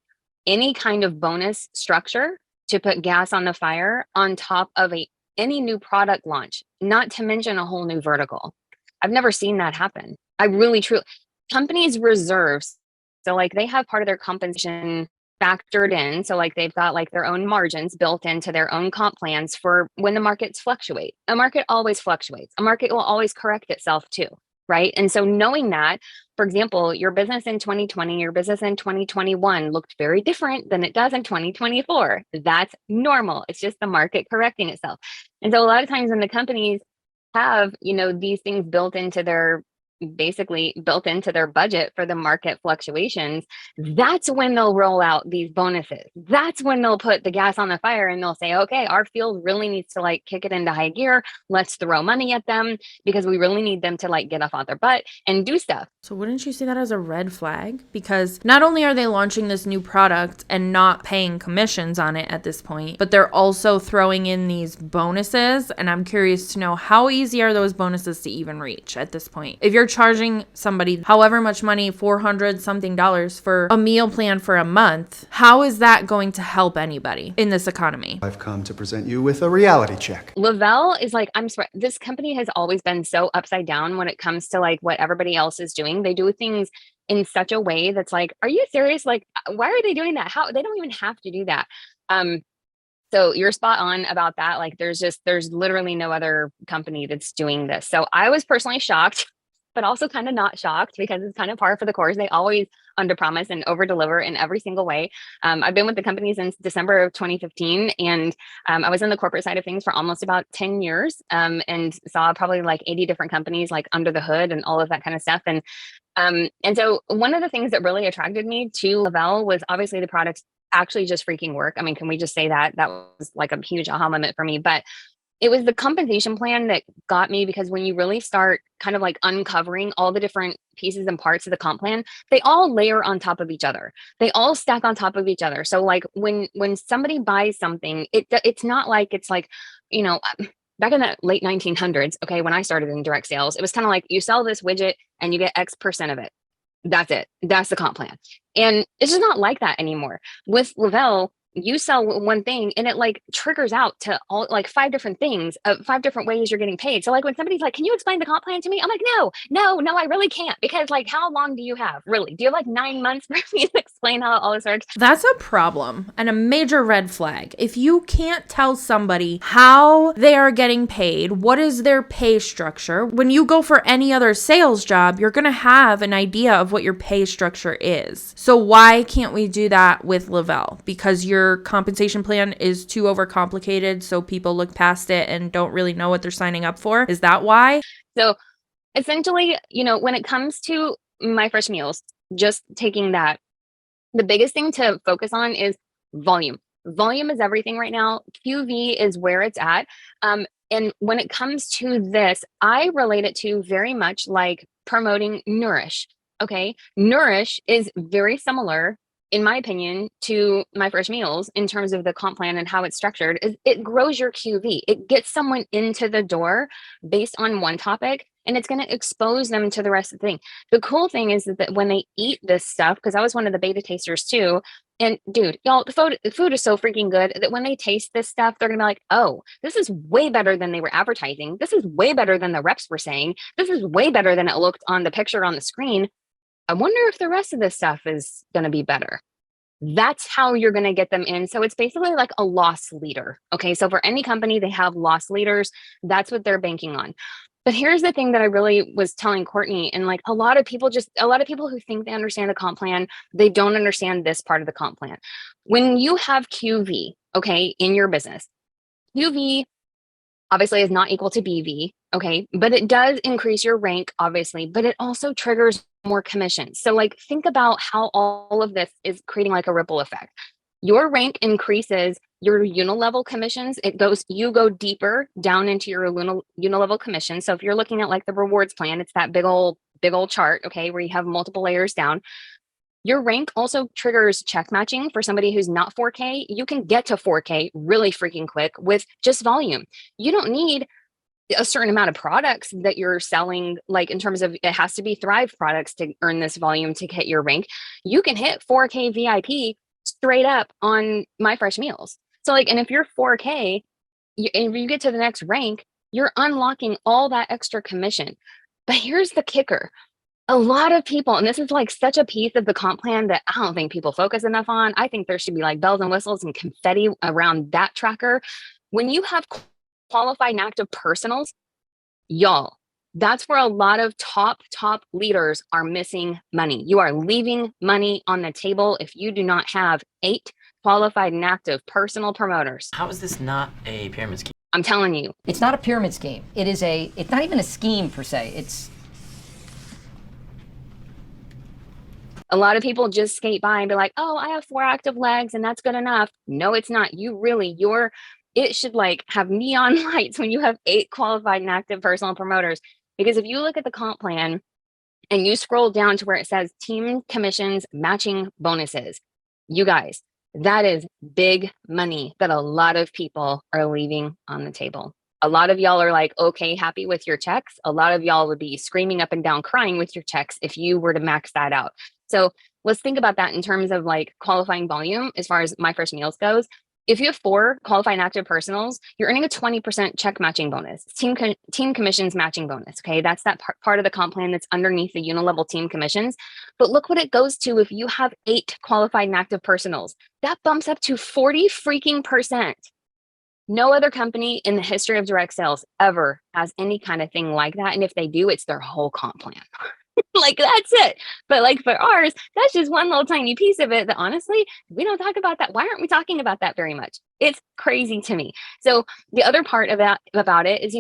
any kind of bonus structure to put gas on the fire on top of any new product launch, not to mention a whole new vertical. I've never seen that happen. I really, truly, companies reserves. So like they have part of their compensation factored in. So like they've got like their own margins built into their own comp plans for when the markets fluctuate. A market always fluctuates. A market will always correct itself too. Right. And so knowing that, for example, your business in 2020, your business in 2021 looked very different than it does in 2024. That's normal. It's just the market correcting itself. And so a lot of times when the companies have, these things built into their budget for the market fluctuations, that's when they'll roll out these bonuses. That's when they'll put the gas on the fire and they'll say, okay, our field really needs to like kick it into high gear. Let's throw money at them because we really need them to like get off their butt and do stuff. So wouldn't you see that as a red flag? Because not only are they launching this new product and not paying commissions on it at this point, but they're also throwing in these bonuses. And I'm curious to know, how easy are those bonuses to even reach at this point? If you're charging somebody however much money, $400 something for a meal plan for a month, how is that going to help anybody in this economy? I've come to present you with a reality check. Le-Vel is like, I'm sorry, this company has always been so upside down when it comes to like what everybody else is doing. They do things in such a way that's like, are you serious? Like, why are they doing that? How? They don't even have to do that. So you're spot on about that. Like there's literally no other company that's doing this. So I was personally shocked, but also kind of not shocked because it's kind of par for the course. They always underpromise and overdeliver in every single way. I've been with the company since December of 2015, and I was in the corporate side of things for almost about 10 years, and saw probably like 80 different companies like under the hood and all of that kind of stuff. And so one of the things that really attracted me to Le-Vel was obviously the products actually just freaking work. I mean, can we just say that? That was like a huge aha moment for me. But it was the compensation plan that got me, because when you really start kind of like uncovering all the different pieces and parts of the comp plan, they all layer on top of each other. They all stack on top of each other. So like when somebody buys something, it's not like it's like, back in the late 1900s, okay, when I started in direct sales, it was kind of like you sell this widget and you get X% of it. That's it. That's the comp plan. And it's just not like that anymore. With Le-Vel, you sell one thing and it like triggers out to all like 5 different things, 5 different ways you're getting paid. So like when somebody's like, can you explain the comp plan to me? I'm like, no, I really can't, because like, how long do you have? Really? Do you have like 9 months for me to explain how all this works? That's a problem and a major red flag. If you can't tell somebody how they are getting paid, what is their pay structure, when you go for any other sales job, you're going to have an idea of what your pay structure is. So why can't we do that with Le-Vel? Because your compensation plan is too overcomplicated, so people look past it and don't really know what they're signing up for? Is that why? So essentially, when it comes to My Fresh Meals, just taking that, the biggest thing to focus on is volume. Volume is everything right now. QV is where it's at. And when it comes to this, I relate it to very much like promoting Nourish. Okay. Nourish is very similar, in my opinion, to My Fresh Meals in terms of the comp plan and how it's structured. It grows your QV. It gets someone into the door based on one topic, and it's going to expose them to the rest of the thing. The cool thing is that when they eat this stuff, because I was one of the beta tasters too, and dude, y'all, the food is so freaking good that when they taste this stuff, they're gonna be like, oh, this is way better than they were advertising. This is way better than the reps were saying. This is way better than it looked on the picture on the screen. I wonder if the rest of this stuff is gonna be better. That's how you're going to get them in. So it's basically like a loss leader. Okay. So for any company, they have loss leaders. That's what they're banking on. But here's the thing that I really was telling Courtney, and like a lot of people who think they understand the comp plan, they don't understand this part of the comp plan. When you have QV, okay, in your business, QV obviously is not equal to BV, okay, but it does increase your rank, obviously, but it also triggers more commissions. So like think about how all of this is creating like a ripple effect. Your rank increases your unilevel commissions. You go deeper down into your unilevel commissions. So if you're looking at like the rewards plan, it's that big old chart, okay, where you have multiple layers down. Your rank also triggers check matching for somebody who's not 4K. You can get to 4K really freaking quick with just volume. You don't need a certain amount of products that you're selling, like in terms of it has to be Thrive products to earn this volume to hit your rank. You can hit 4K VIP straight up on My Fresh Meals. So like, and if you're 4K, and you get to the next rank, you're unlocking all that extra commission. But here's the kicker. A lot of people, and this is like such a piece of the comp plan that I don't think people focus enough on. I think there should be like bells and whistles and confetti around that tracker. When you have qualified and active personals, y'all, that's where a lot of top leaders are missing money. You are leaving money on the table if you do not have 8 qualified and active personal promoters. How is this not a pyramid scheme? I'm telling you. It's not a pyramid scheme. It's not even a scheme per se. A lot of people just skate by and be like, oh, I have 4 active legs and that's good enough. No, it's not. It should like have neon lights when you have 8 qualified and active personal promoters. Because if you look at the comp plan and you scroll down to where it says team commissions matching bonuses, you guys, that is big money that a lot of people are leaving on the table. A lot of y'all are like, okay, happy with your checks. A lot of y'all would be screaming up and down, crying with your checks if you were to max that out. So let's think about that in terms of like qualifying volume as far as My Fresh Meals goes. If you have 4 qualified and active personals, you're earning a 20% check matching bonus, team commissions matching bonus. Okay, that's that part of the comp plan that's underneath the unilevel team commissions. But look what it goes to if you have 8 qualified and active personals. That bumps up to 40 freaking percent. No other company in the history of direct sales ever has any kind of thing like that. And if they do, it's their whole comp plan. Like that's it. But like for ours, that's just one little tiny piece of it that honestly, we don't talk about that. Why aren't we talking about that very much? It's crazy to me. So the other part about it is,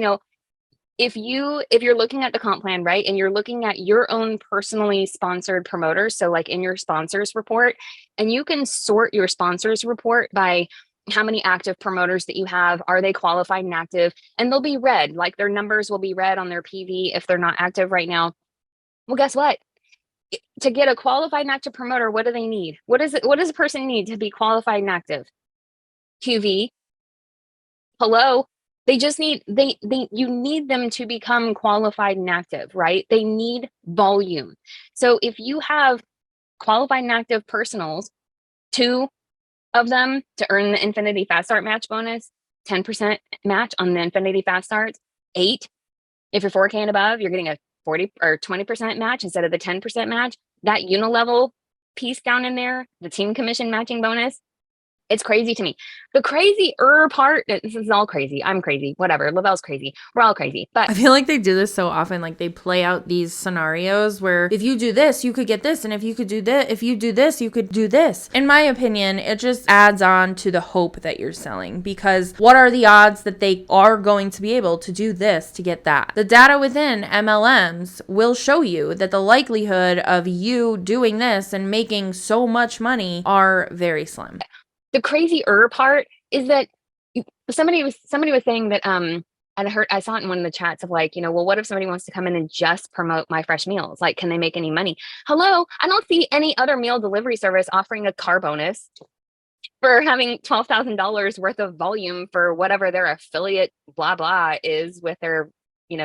if you're looking at the comp plan, right, and you're looking at your own personally sponsored promoters, so like in your sponsors report, and you can sort your sponsors report by how many active promoters that you have, are they qualified and active, and they'll be red, like their numbers will be red on their PV if they're not active right now. Well, guess what? To get a qualified and active promoter, what do they need? What does a person need to be qualified and active? QV. Hello. They just need you need them to become qualified and active, right? They need volume. So if you have qualified and active personals, 2 of them to earn the Infinity Fast Start match bonus, 10% match on the Infinity Fast Starts, 8. If you're 4K and above, you're getting a 40 or 20% match instead of the 10% match. That unilevel piece down in there, the team commission matching bonus, It's crazy to me. The crazier part, this is all crazy. I'm crazy. Whatever. Le-Vel's crazy. We're all crazy. But I feel like they do this so often. Like they play out these scenarios where if you do this, you could get this. And if you could do this, if you do this, you could do this. In my opinion, it just adds on to the hope that you're selling, because what are the odds that they are going to be able to do this to get that? The data within MLMs will show you that the likelihood of you doing this and making so much money are very slim. the crazier part is that somebody was saying that and I saw it in one of the chats of like, well, what if somebody wants to come in and just promote My Fresh Meals? Like, can they make any money? Hello, I don't see any other meal delivery service offering a car bonus for having $12,000 worth of volume for whatever their affiliate blah blah is with their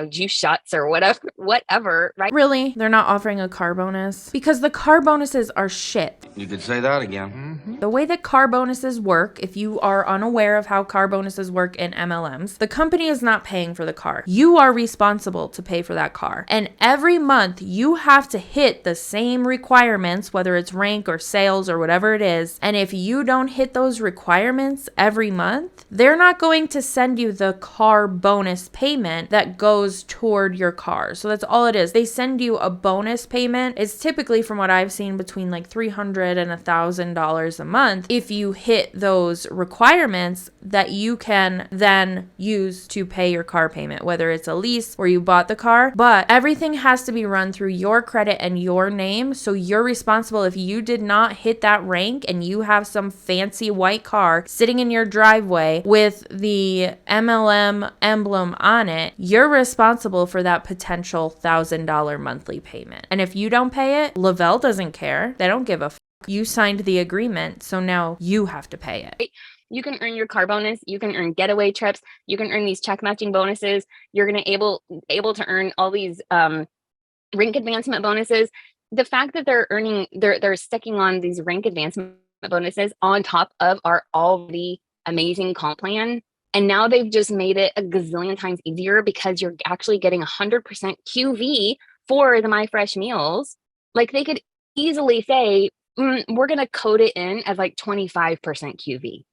juice shots or whatever, right? Really? They're not offering a car bonus? Because the car bonuses are shit. You could say that again. The way that car bonuses work, if you are unaware of how car bonuses work in MLMs, the company is not paying for the car. You are responsible to pay for that car. And every month you have to hit the same requirements, whether it's rank or sales or whatever it is. And if you don't hit those requirements every month, they're not going to send you the car bonus payment that goes toward your car. So that's all it is. They send you a bonus payment. It's typically, from what I've seen, between like $300 and $1,000 a month if you hit those requirements that you can then use to pay your car payment, whether it's a lease or you bought the car. But everything has to be run through your credit and your name. So you're responsible. If you did not hit that rank and you have some fancy white car sitting in your driveway with the MLM emblem on it, you're responsible for that potential $1,000 monthly payment. And if you don't pay it, Le-Vel doesn't care. They don't give a fuck. You signed the agreement, so now you have to pay it. You can earn your car bonus. You can earn getaway trips. You can earn these check matching bonuses. You're gonna able to earn all these rank advancement bonuses. The fact that they're sticking on these rank advancement bonuses on top of our already amazing comp plan. And now they've just made it a gazillion times easier because you're actually getting 100% QV for the My Fresh Meals. Like they could easily say, we're going to code it in as like 25% QV.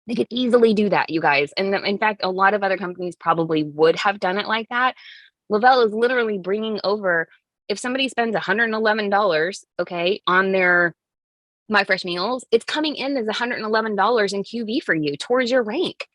They could easily do that, you guys. And in fact, a lot of other companies probably would have done it like that. Le-Vel is literally bringing over, if somebody spends $111, okay, on their My Fresh Meals, it's coming in as $111 in QV for you towards your rank,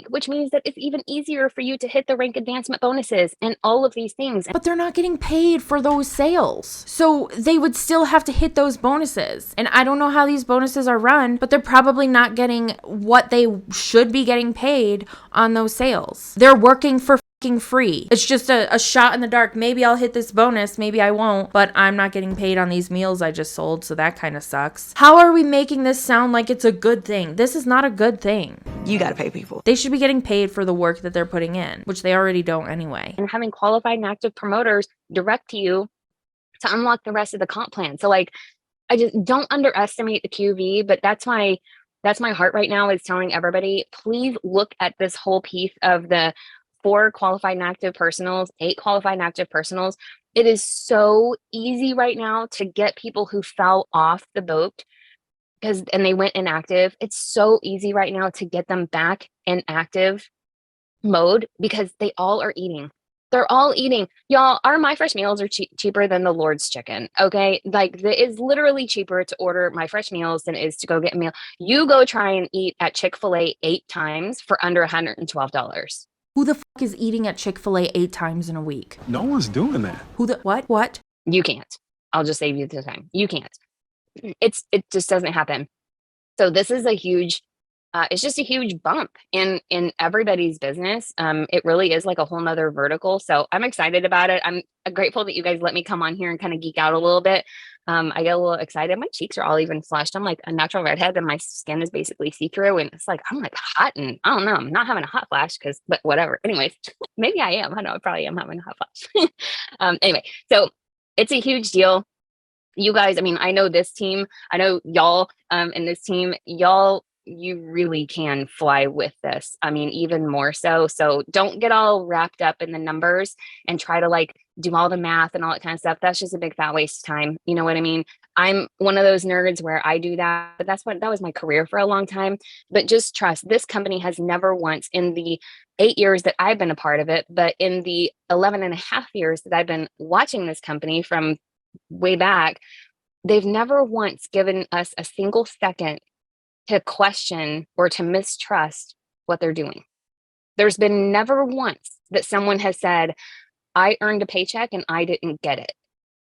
which means that it's even easier for you to hit the rank advancement bonuses and all of these things. But they're not getting paid for those sales. So they would still have to hit those bonuses. And I don't know how these bonuses are run, but they're probably not getting what they should be getting paid on those sales. They're working for free. It's just a shot in the dark. Maybe I'll hit this bonus, maybe I won't, but I'm not getting paid on these meals I just sold, so that kind of sucks. How are we making this sound like it's a good thing? This is not a good thing. You gotta pay people. They should be getting paid for the work that they're putting in, which they already don't anyway. And having qualified and active promoters direct to you to unlock the rest of the comp plan. So like, I just don't underestimate the QV, but that's my heart right now, is telling everybody, please look at this whole piece of the 4 qualified and active personals, 8 qualified and active personals. It is so easy right now to get people who fell off the boat and they went inactive. It's so easy right now to get them back in active mode because they all are eating. They're all eating. Y'all, our My Fresh Meals are cheaper than the Lord's chicken. Okay. Like it is literally cheaper to order My Fresh Meals than it is to go get a meal. You go try and eat at Chick-fil-A 8 times for under $112. Who the fuck is eating at Chick-fil-A 8 times in a week? No one's doing that. What? You can't. I'll just save you the time. You can't. It just doesn't happen. So this is a huge, it's just a huge bump in everybody's business. It really is like a whole nother vertical. So I'm excited about it. I'm grateful that you guys let me come on here and kind of geek out a little bit. I get a little excited. My cheeks are all even flushed. I'm like a natural redhead and my skin is basically see-through. And it's like, I'm like hot and I don't know. I'm not having a hot flash but whatever. Anyways, maybe I am. I know I probably am having a hot flash. Anyway, so it's a huge deal. You guys, I mean, I know this team, I know y'all in this team, you really can fly with this. I mean, even more so. So don't get all wrapped up in the numbers and try to like do all the math and all that kind of stuff. That's just a big fat waste of time. You know what I mean? I'm one of those nerds where I do that, but that was my career for a long time. But just trust, this company has never once in the 8 years that I've been a part of it, but in the 11 and a half years that I've been watching this company from way back, they've never once given us a single second to question or to mistrust what they're doing. There's been never once that someone has said, I earned a paycheck and I didn't get it.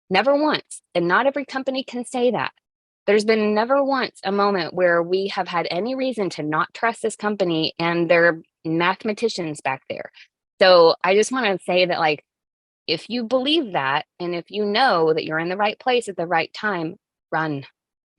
Never once. And not every company can say that. There's been never once a moment where we have had any reason to not trust this company and their mathematicians back there. So I just want to say that, like, if you believe that, and if you know that you're in the right place at the right time, run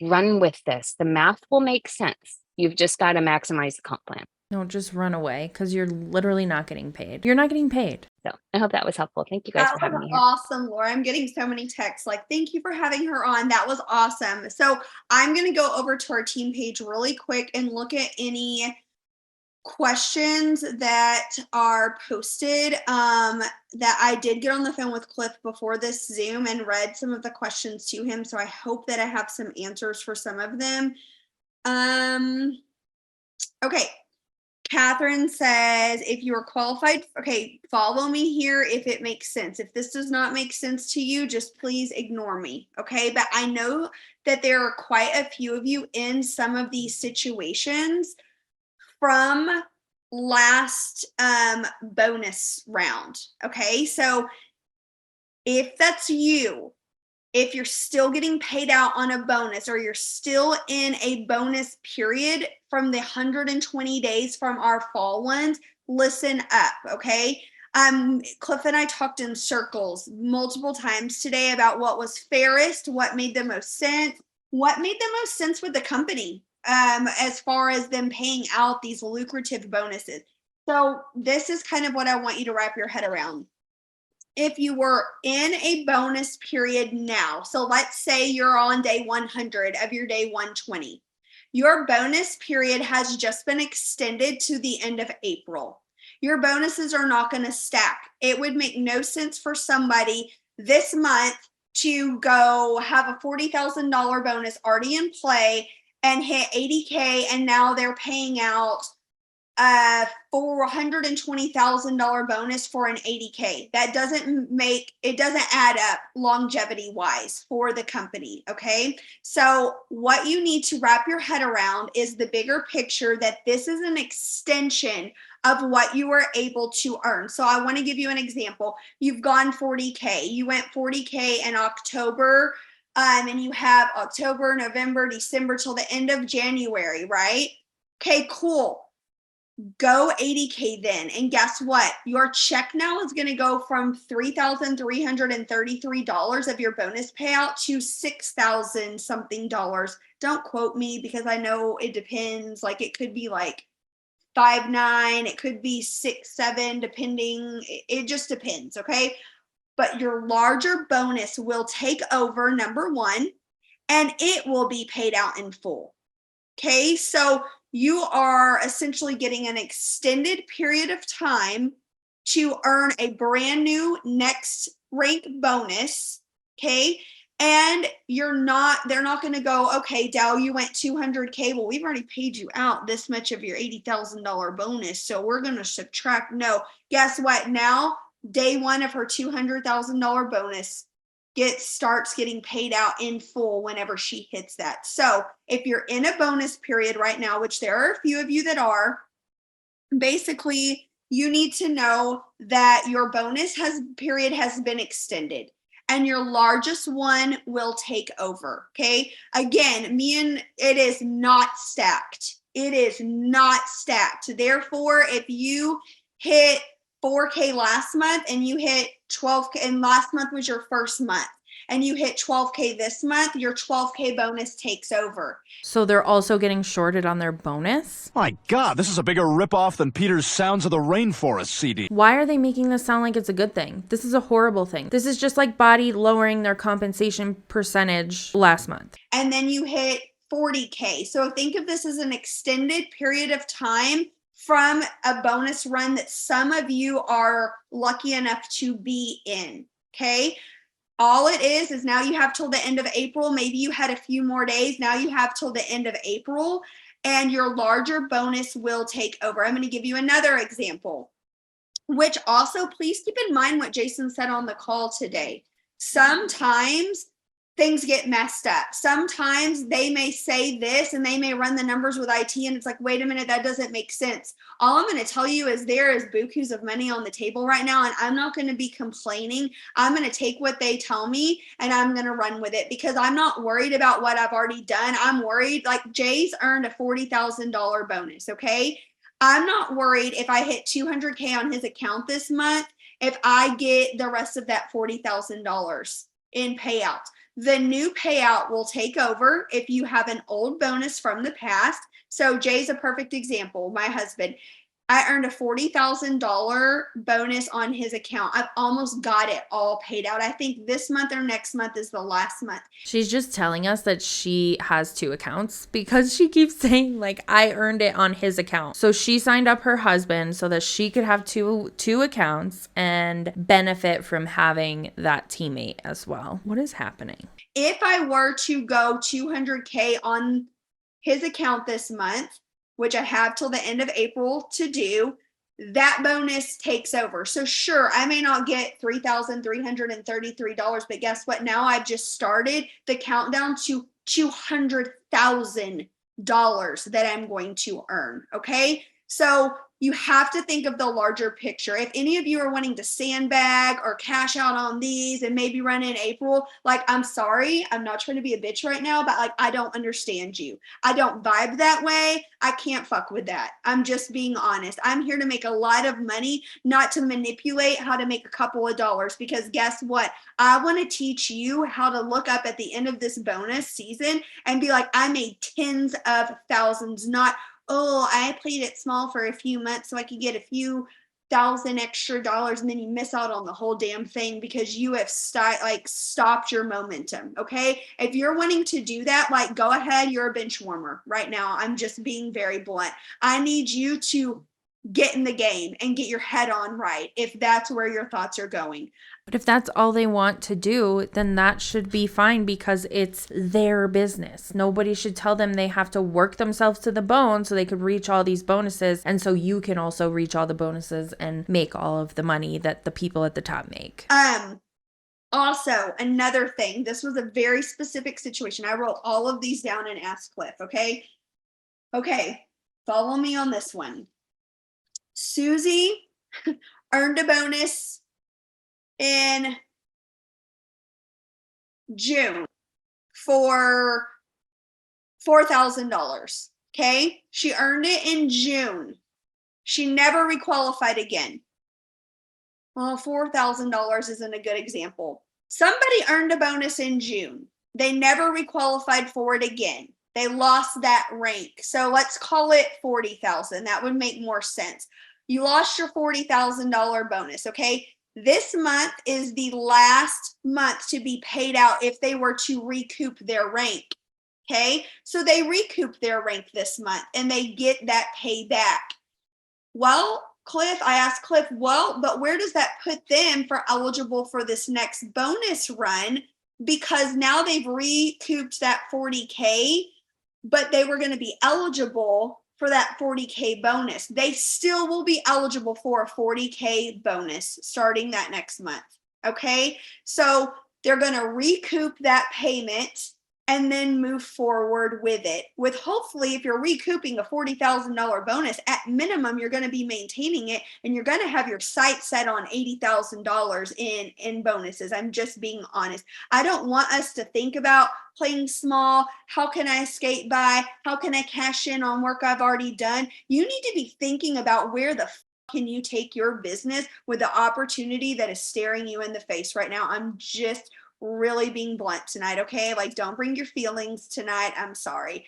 with this. The math will make sense. You've just got to maximize the comp plan. Don't just run away, because you're literally not getting paid. You're not getting paid. So I hope that was helpful. Thank you guys for having me here. Awesome, Laura. I'm getting so many texts like, thank you for having her on. That was awesome. So I'm going to go over to our team page really quick and look at any questions that are posted that I did get on the phone with Cliff before this Zoom and read some of the questions to him. So I hope that I have some answers for some of them. Okay. Catherine says, if you are qualified, okay, follow me here if it makes sense. If this does not make sense to you, just please ignore me, okay? But I know that there are quite a few of you in some of these situations from last bonus round, okay? So if that's you, if you're still getting paid out on a bonus or you're still in a bonus period from the 120 days from our fall ones, listen up, okay? Cliff and I talked in circles multiple times today about what was fairest, what made the most sense, with the company as far as them paying out these lucrative bonuses. So this is kind of what I want you to wrap your head around. If you were in a bonus period now, so let's say you're on day 100 of your day 120, your bonus period has just been extended to the end of April. Your bonuses are not going to stack. It would make no sense for somebody this month to go have a $40,000 bonus already in play and hit 80K, and now they're paying out $420,000 bonus for an 80K. That doesn't add up longevity wise for the company. Okay. So what you need to wrap your head around is the bigger picture, that this is an extension of what you were able to earn. So I want to give you an example. You've gone 40K. You went 40K in October, and you have October, November, December till the end of January, right? Okay, cool. Go 80K then. And guess what? Your check now is going to go from $3,333 of your bonus payout to $6,000 something dollars. Don't quote me because I know it depends. Like it could be like 5.9, it could be 6.7, depending. It just depends. Okay. But your larger bonus will take over, number one, and it will be paid out in full. Okay. So you are essentially getting an extended period of time to earn a brand new next rank bonus. Okay. And they're not going to go, okay, Dow, you went 200K. Well, we've already paid you out this much of your $80,000 bonus, so we're going to subtract. No, guess what? Now, day one of her $200,000 bonus starts getting paid out in full whenever she hits that. So if you're in a bonus period right now, which there are a few of you that are, basically you need to know that your bonus period has been extended and your largest one will take over. Okay. Again, it is not stacked. It is not stacked. Therefore, if you hit 4K last month and you hit 12K, and last month was your first month, and you hit 12K this month, your 12K bonus takes over. So they're also getting shorted on their bonus? My God, this is a bigger ripoff than Peter's Sounds of the Rainforest CD. Why are they making this sound like it's a good thing? This is a horrible thing. This is just like Body lowering their compensation percentage last month. And then you hit 40K. So think of this as an extended period of time from a bonus run that some of you are lucky enough to be in. Okay. All it is now you have till the end of April. Maybe you had a few more days. Now you have till the end of April, and your larger bonus will take over. I'm going to give you another example, which also please keep in mind what Jason said on the call today. Sometimes things get messed up. Sometimes they may say this and they may run the numbers with IT and it's like, wait a minute, that doesn't make sense. All I'm going to tell you is there is bukus of money on the table right now, and I'm not going to be complaining. I'm going to take what they tell me and I'm going to run with it because I'm not worried about what I've already done. I'm worried, like Jay's earned a $40,000 bonus, okay? I'm not worried if I hit 200K on his account this month, if I get the rest of that $40,000 in payout. The new payout will take over if you have an old bonus from the past. So Jay's a perfect example. My husband, I earned a $40,000 bonus on his account. I've almost got it all paid out. I think this month or next month is the last month. She's just telling us that she has two accounts because she keeps saying like, I earned it on his account. So she signed up her husband so that she could have two accounts and benefit from having that teammate as well. What is happening? If I were to go 200K on his account this month, which I have till the end of April to do, that bonus takes over. So sure, I may not get $3,333, but guess what? Now I've just started the countdown to $200,000 that I'm going to earn. Okay. So you have to think of the larger picture. If any of you are wanting to sandbag or cash out on these and maybe run in April, like, I'm sorry, I'm not trying to be a bitch right now, but like, I don't understand you. I don't vibe that way. I can't fuck with that. I'm just being honest. I'm here to make a lot of money, not to manipulate how to make a couple of dollars, because guess what? I want to teach you how to look up at the end of this bonus season and be like, I made tens of thousands, not, oh, I played it small for a few months so I could get a few thousand extra dollars, and then you miss out on the whole damn thing because you have stopped your momentum. Okay. If you're wanting to do that, like, go ahead. You're a bench warmer right now. I'm just being very blunt. I need you to get in the game and get your head on right if that's where your thoughts are going. But if that's all they want to do, then that should be fine because it's their business. Nobody should tell them they have to work themselves to the bone so they could reach all these bonuses. And so you can also reach all the bonuses and make all of the money that the people at the top make. Also, another thing, this was a very specific situation. I wrote all of these down and asked Cliff. Okay. Follow me on this one. Susie earned a bonus in June for $4,000. Okay. She earned it in June. She never requalified again. Well, $4,000 isn't a good example. Somebody earned a bonus in June. They never requalified for it again. They lost that rank. So let's call it 40,000. That would make more sense. You lost your $40,000 bonus. Okay. This month is the last month to be paid out if they were to recoup their rank. Okay. So they recoup their rank this month and they get that payback. Well, Cliff, I asked Cliff, well, but where does that put them for eligible for this next bonus run? Because now they've recouped that 40K, but they were going to be eligible for that 40K bonus. They still will be eligible for a 40K bonus starting that next month. Okay. So they're going to recoup that payment and then move forward with it. With hopefully, if you're recouping a $40,000 bonus, at minimum, you're going to be maintaining it and you're going to have your sight set on $80,000 in bonuses. I'm just being honest. I don't want us to think about playing small. How can I skate by? How can I cash in on work I've already done? You need to be thinking about where the can you take your business with the opportunity that is staring you in the face right now. I'm just really being blunt tonight. Okay. Like, don't bring your feelings tonight. I'm sorry.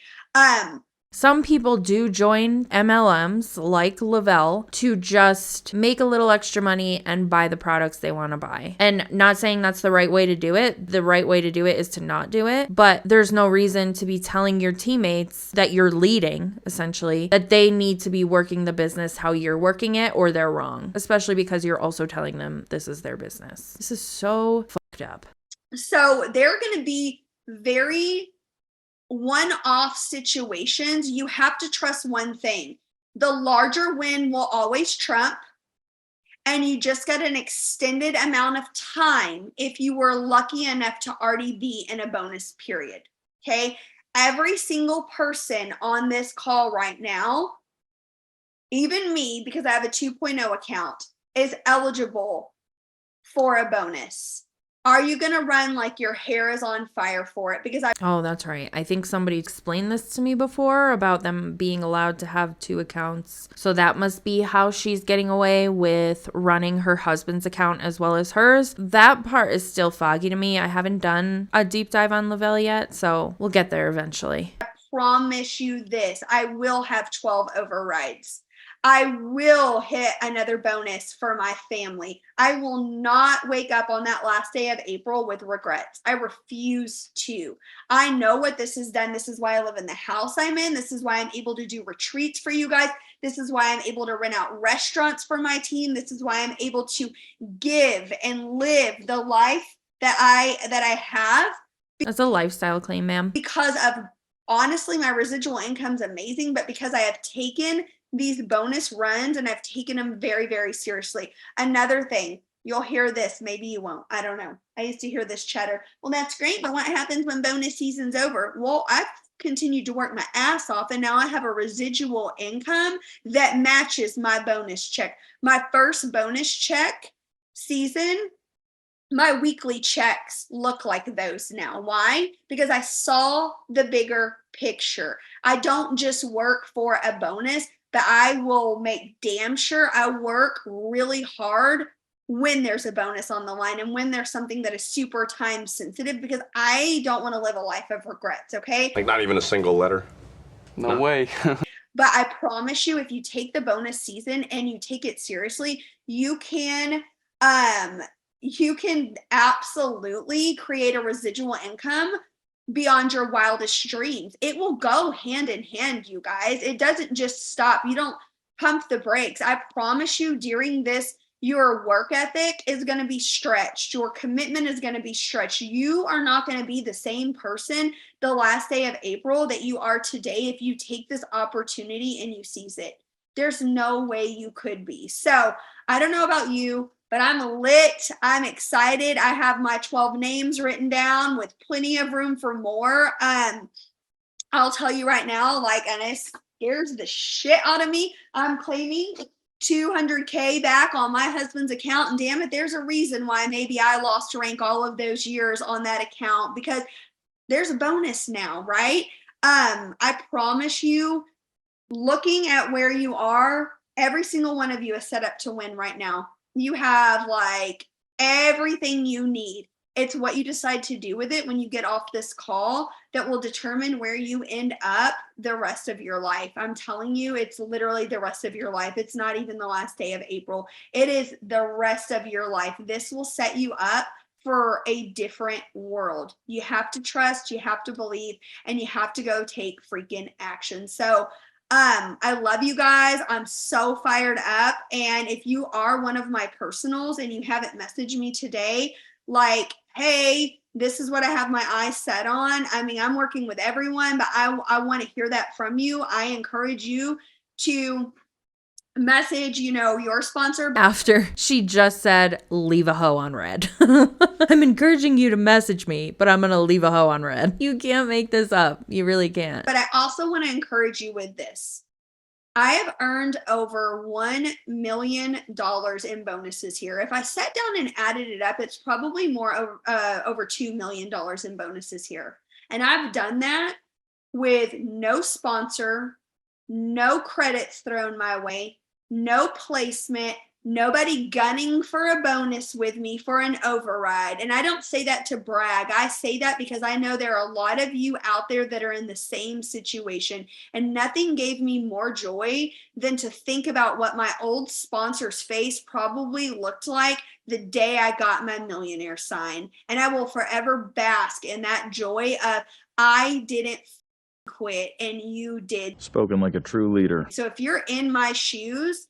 Some people do join MLMs like Le-Vel to just make a little extra money and buy the products they want to buy. And not saying that's the right way to do it. The right way to do it is to not do it. But there's no reason to be telling your teammates that you're leading, essentially, that they need to be working the business how you're working it, or they're wrong. Especially because you're also telling them this is their business. This is so fucked up. So they're going to be very one-off situations. You have to trust one thing. The larger win will always trump, and you just get an extended amount of time if you were lucky enough to already be in a bonus period. Okay. Every single person on this call right now, even me, because I have a 2.0 account, is eligible for a bonus. Are you going to run like your hair is on fire for it? Because Oh, that's right. I think somebody explained this to me before about them being allowed to have 2 accounts. So that must be how she's getting away with running her husband's account as well as hers. That part is still foggy to me. I haven't done a deep dive on Le-Vel yet, so we'll get there eventually. I promise you this, I will have 12 overrides. I will hit another bonus for my family. I will not wake up on that last day of April with regrets. I refuse to. I know what this has done. This is why I live in the house I'm in. This is why I'm able to do retreats for you guys. This is why I'm able to rent out restaurants for my team. This is why I'm able to give and live the life that I have. That's a lifestyle claim, ma'am. Because of, honestly, my residual income's amazing, but because I have taken these bonus runs and I've taken them very, very seriously. Another thing, you'll hear this, maybe you won't. I don't know. I used to hear this chatter. Well, that's great, but what happens when bonus season's over? Well, I've continued to work my ass off, and now I have a residual income that matches my bonus check. My first bonus check season, my weekly checks look like those now. Why? Because I saw the bigger picture. I don't just work for a bonus, but I will make damn sure I work really hard when there's a bonus on the line and when there's something that is super time sensitive, because I don't want to live a life of regrets, okay? Like not even a single letter? No way. But I promise you, if you take the bonus season and you take it seriously, you can absolutely create a residual income beyond your wildest dreams. It will go hand in hand, you guys. It doesn't just stop. You don't pump the brakes. I promise you, during this, your work ethic is going to be stretched. Your commitment is going to be stretched. You are not going to be the same person the last day of April that you are today if you take this opportunity and you seize it. There's no way you could be. So I don't know about you, but I'm lit. I'm excited. I have my 12 names written down with plenty of room for more. I'll tell you right now, and it scares the shit out of me. I'm claiming $200K back on my husband's account. And damn it, there's a reason why maybe I lost rank all of those years on that account, because there's a bonus now, right? I promise you, looking at where you are, every single one of you is set up to win right now. You have everything you need. It's what you decide to do with it when you get off this call that will determine where you end up the rest of your life. I'm telling you, it's literally the rest of your life. It's not even the last day of April. It is the rest of your life. This will set you up for a different world. You have to trust, you have to believe, and you have to go take freaking action. So I love you guys. I'm so fired up. And if you are one of my personals and you haven't messaged me today, hey, this is what I have my eyes set on. I mean, I'm working with everyone, but I want to hear that from you. I encourage you to message, your sponsor. After she just said, leave a hoe on red. I'm encouraging you to message me, but I'm going to leave a hoe on red. You can't make this up. You really can't. But I also want to encourage you with this. I have earned over $1 million in bonuses here. If I sat down and added it up, it's probably more over $2 million in bonuses here. And I've done that with no sponsor, no credits thrown my way, no placement, Nobody gunning for a bonus with me for an override. And I don't say that to brag. I say that because I know there are a lot of you out there that are in the same situation. And nothing gave me more joy than to think about what my old sponsor's face probably looked like the day I got my millionaire sign. And I will forever bask in that joy of I didn't quit and you did. Spoken like a true leader. So if you're in my shoes,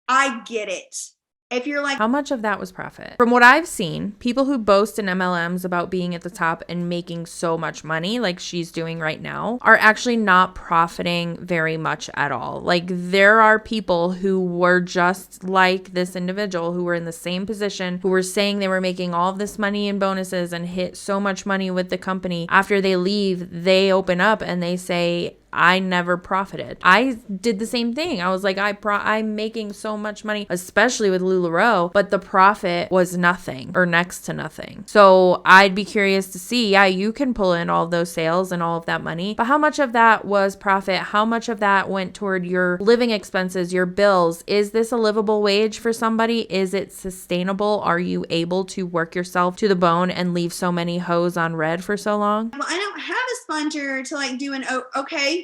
I get it. If you're like, how much of that was profit? From what I've seen, people who boast in MLMs about being at the top and making so much money like she's doing right now are actually not profiting very much at all. Like, there are people who were just like this individual who were in the same position, who were saying they were making all of this money in bonuses and hit so much money with the company. After they leave, they open up and they say, I never profited. I did the same thing. I was like, I'm making so much money, especially with LuLaRoe, but the profit was nothing or next to nothing. So I'd be curious to see, yeah, you can pull in all of those sales and all of that money, but how much of that was profit? How much of that went toward your living expenses, your bills? Is this a livable wage for somebody? Is it sustainable? Are you able to work yourself to the bone and leave so many hoes on red for so long? well, I don't have a sponsor to like do an, okay.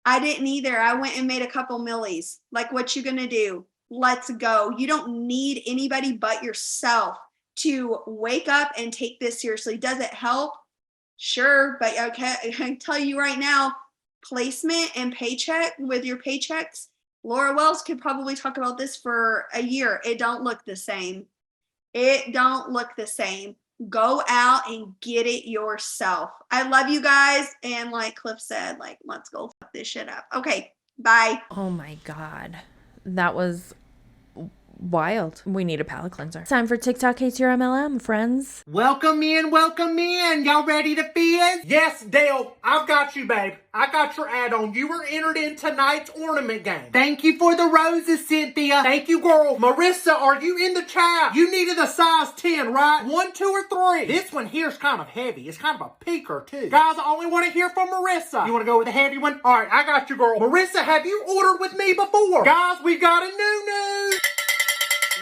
I didn't either. I went and made a couple millies. Like, what you gonna do? Let's go. You don't need anybody but yourself to wake up and take this seriously. Does it help? Sure, but okay, I can tell you right now, placement and paycheck with your paychecks, Laura Wells could probably talk about this for a year. It don't look the same. It don't look the same. Go out and get it yourself. I love you guys. And like Cliff said, like, let's go fuck this shit up. Okay, bye. Oh my God. That was wild. We need a palate cleanser. Time for TikTok Hates Your MLM, friends. Welcome in, welcome in. Y'all ready to fizz? Yes, Dale, I've got you, babe. I got your add-on. You were entered in tonight's ornament game. Thank you for the roses, Cynthia. Thank you, girl. Marissa, are you in the chat? You needed a size 10, right? 1, 2, or 3. This one here's kind of heavy. It's kind of a peaker, too. Guys, I only want to hear from Marissa. You want to go with the heavy one? All right, I got you, girl. Marissa, have you ordered with me before? Guys, we got a new.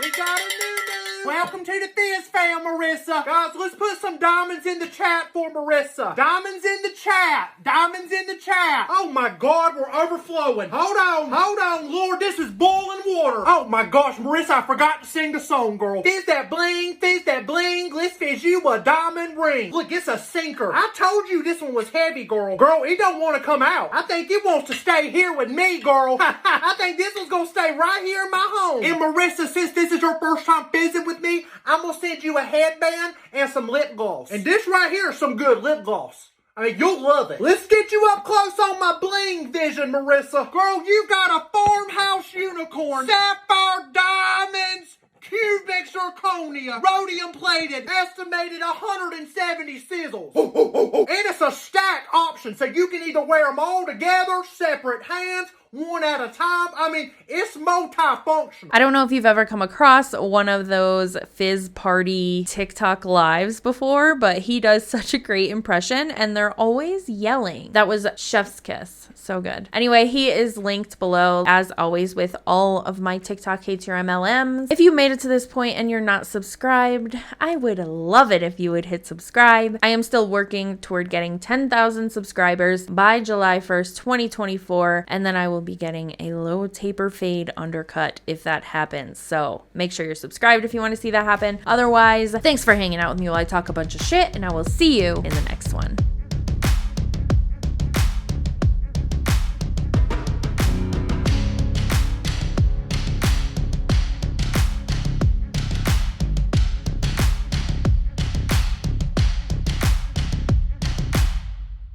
We got a new. Welcome to the Fizz fam, Marissa. Guys, let's put some diamonds in the chat for Marissa. Diamonds in the chat. Diamonds in the chat. Oh my God, we're overflowing. Hold on, Lord, this is boiling water. Oh my gosh, Marissa, I forgot to sing the song, girl. Fizz that bling, let's fizz you a diamond ring. Look, it's a sinker. I told you this one was heavy, girl. Girl, it don't want to come out. I think it wants to stay here with me, girl. I think this one's gonna stay right here in my home. And Marissa, since this is your first time fizzing with me, I'm gonna send you a headband and some lip gloss. And this right here is some good lip gloss. I mean, you'll love it. Let's get you up close on my bling vision, Marissa. Girl, you got a farmhouse unicorn, sapphire diamonds, cubic zirconia, rhodium plated, estimated 170 sizzles. And it's a stacked option, so you can either wear them all together, separate hands, one at a time. I mean, it's multifunctional. I don't know if you've ever come across one of those Fizz Party TikTok lives before, but he does such a great impression and they're always yelling. That was Chef's Kiss. So good. Anyway, he is linked below, as always, with all of my TikTok Hates Your MLMs. If you made it to this point and you're not subscribed, I would love it if you would hit subscribe. I am still working toward getting 10,000 subscribers by July 1st, 2024, and then I will be getting a low taper fade undercut if that happens. So make sure you're subscribed if you want to see that happen. Otherwise, thanks for hanging out with me while I talk a bunch of shit, and I will see you in the next one.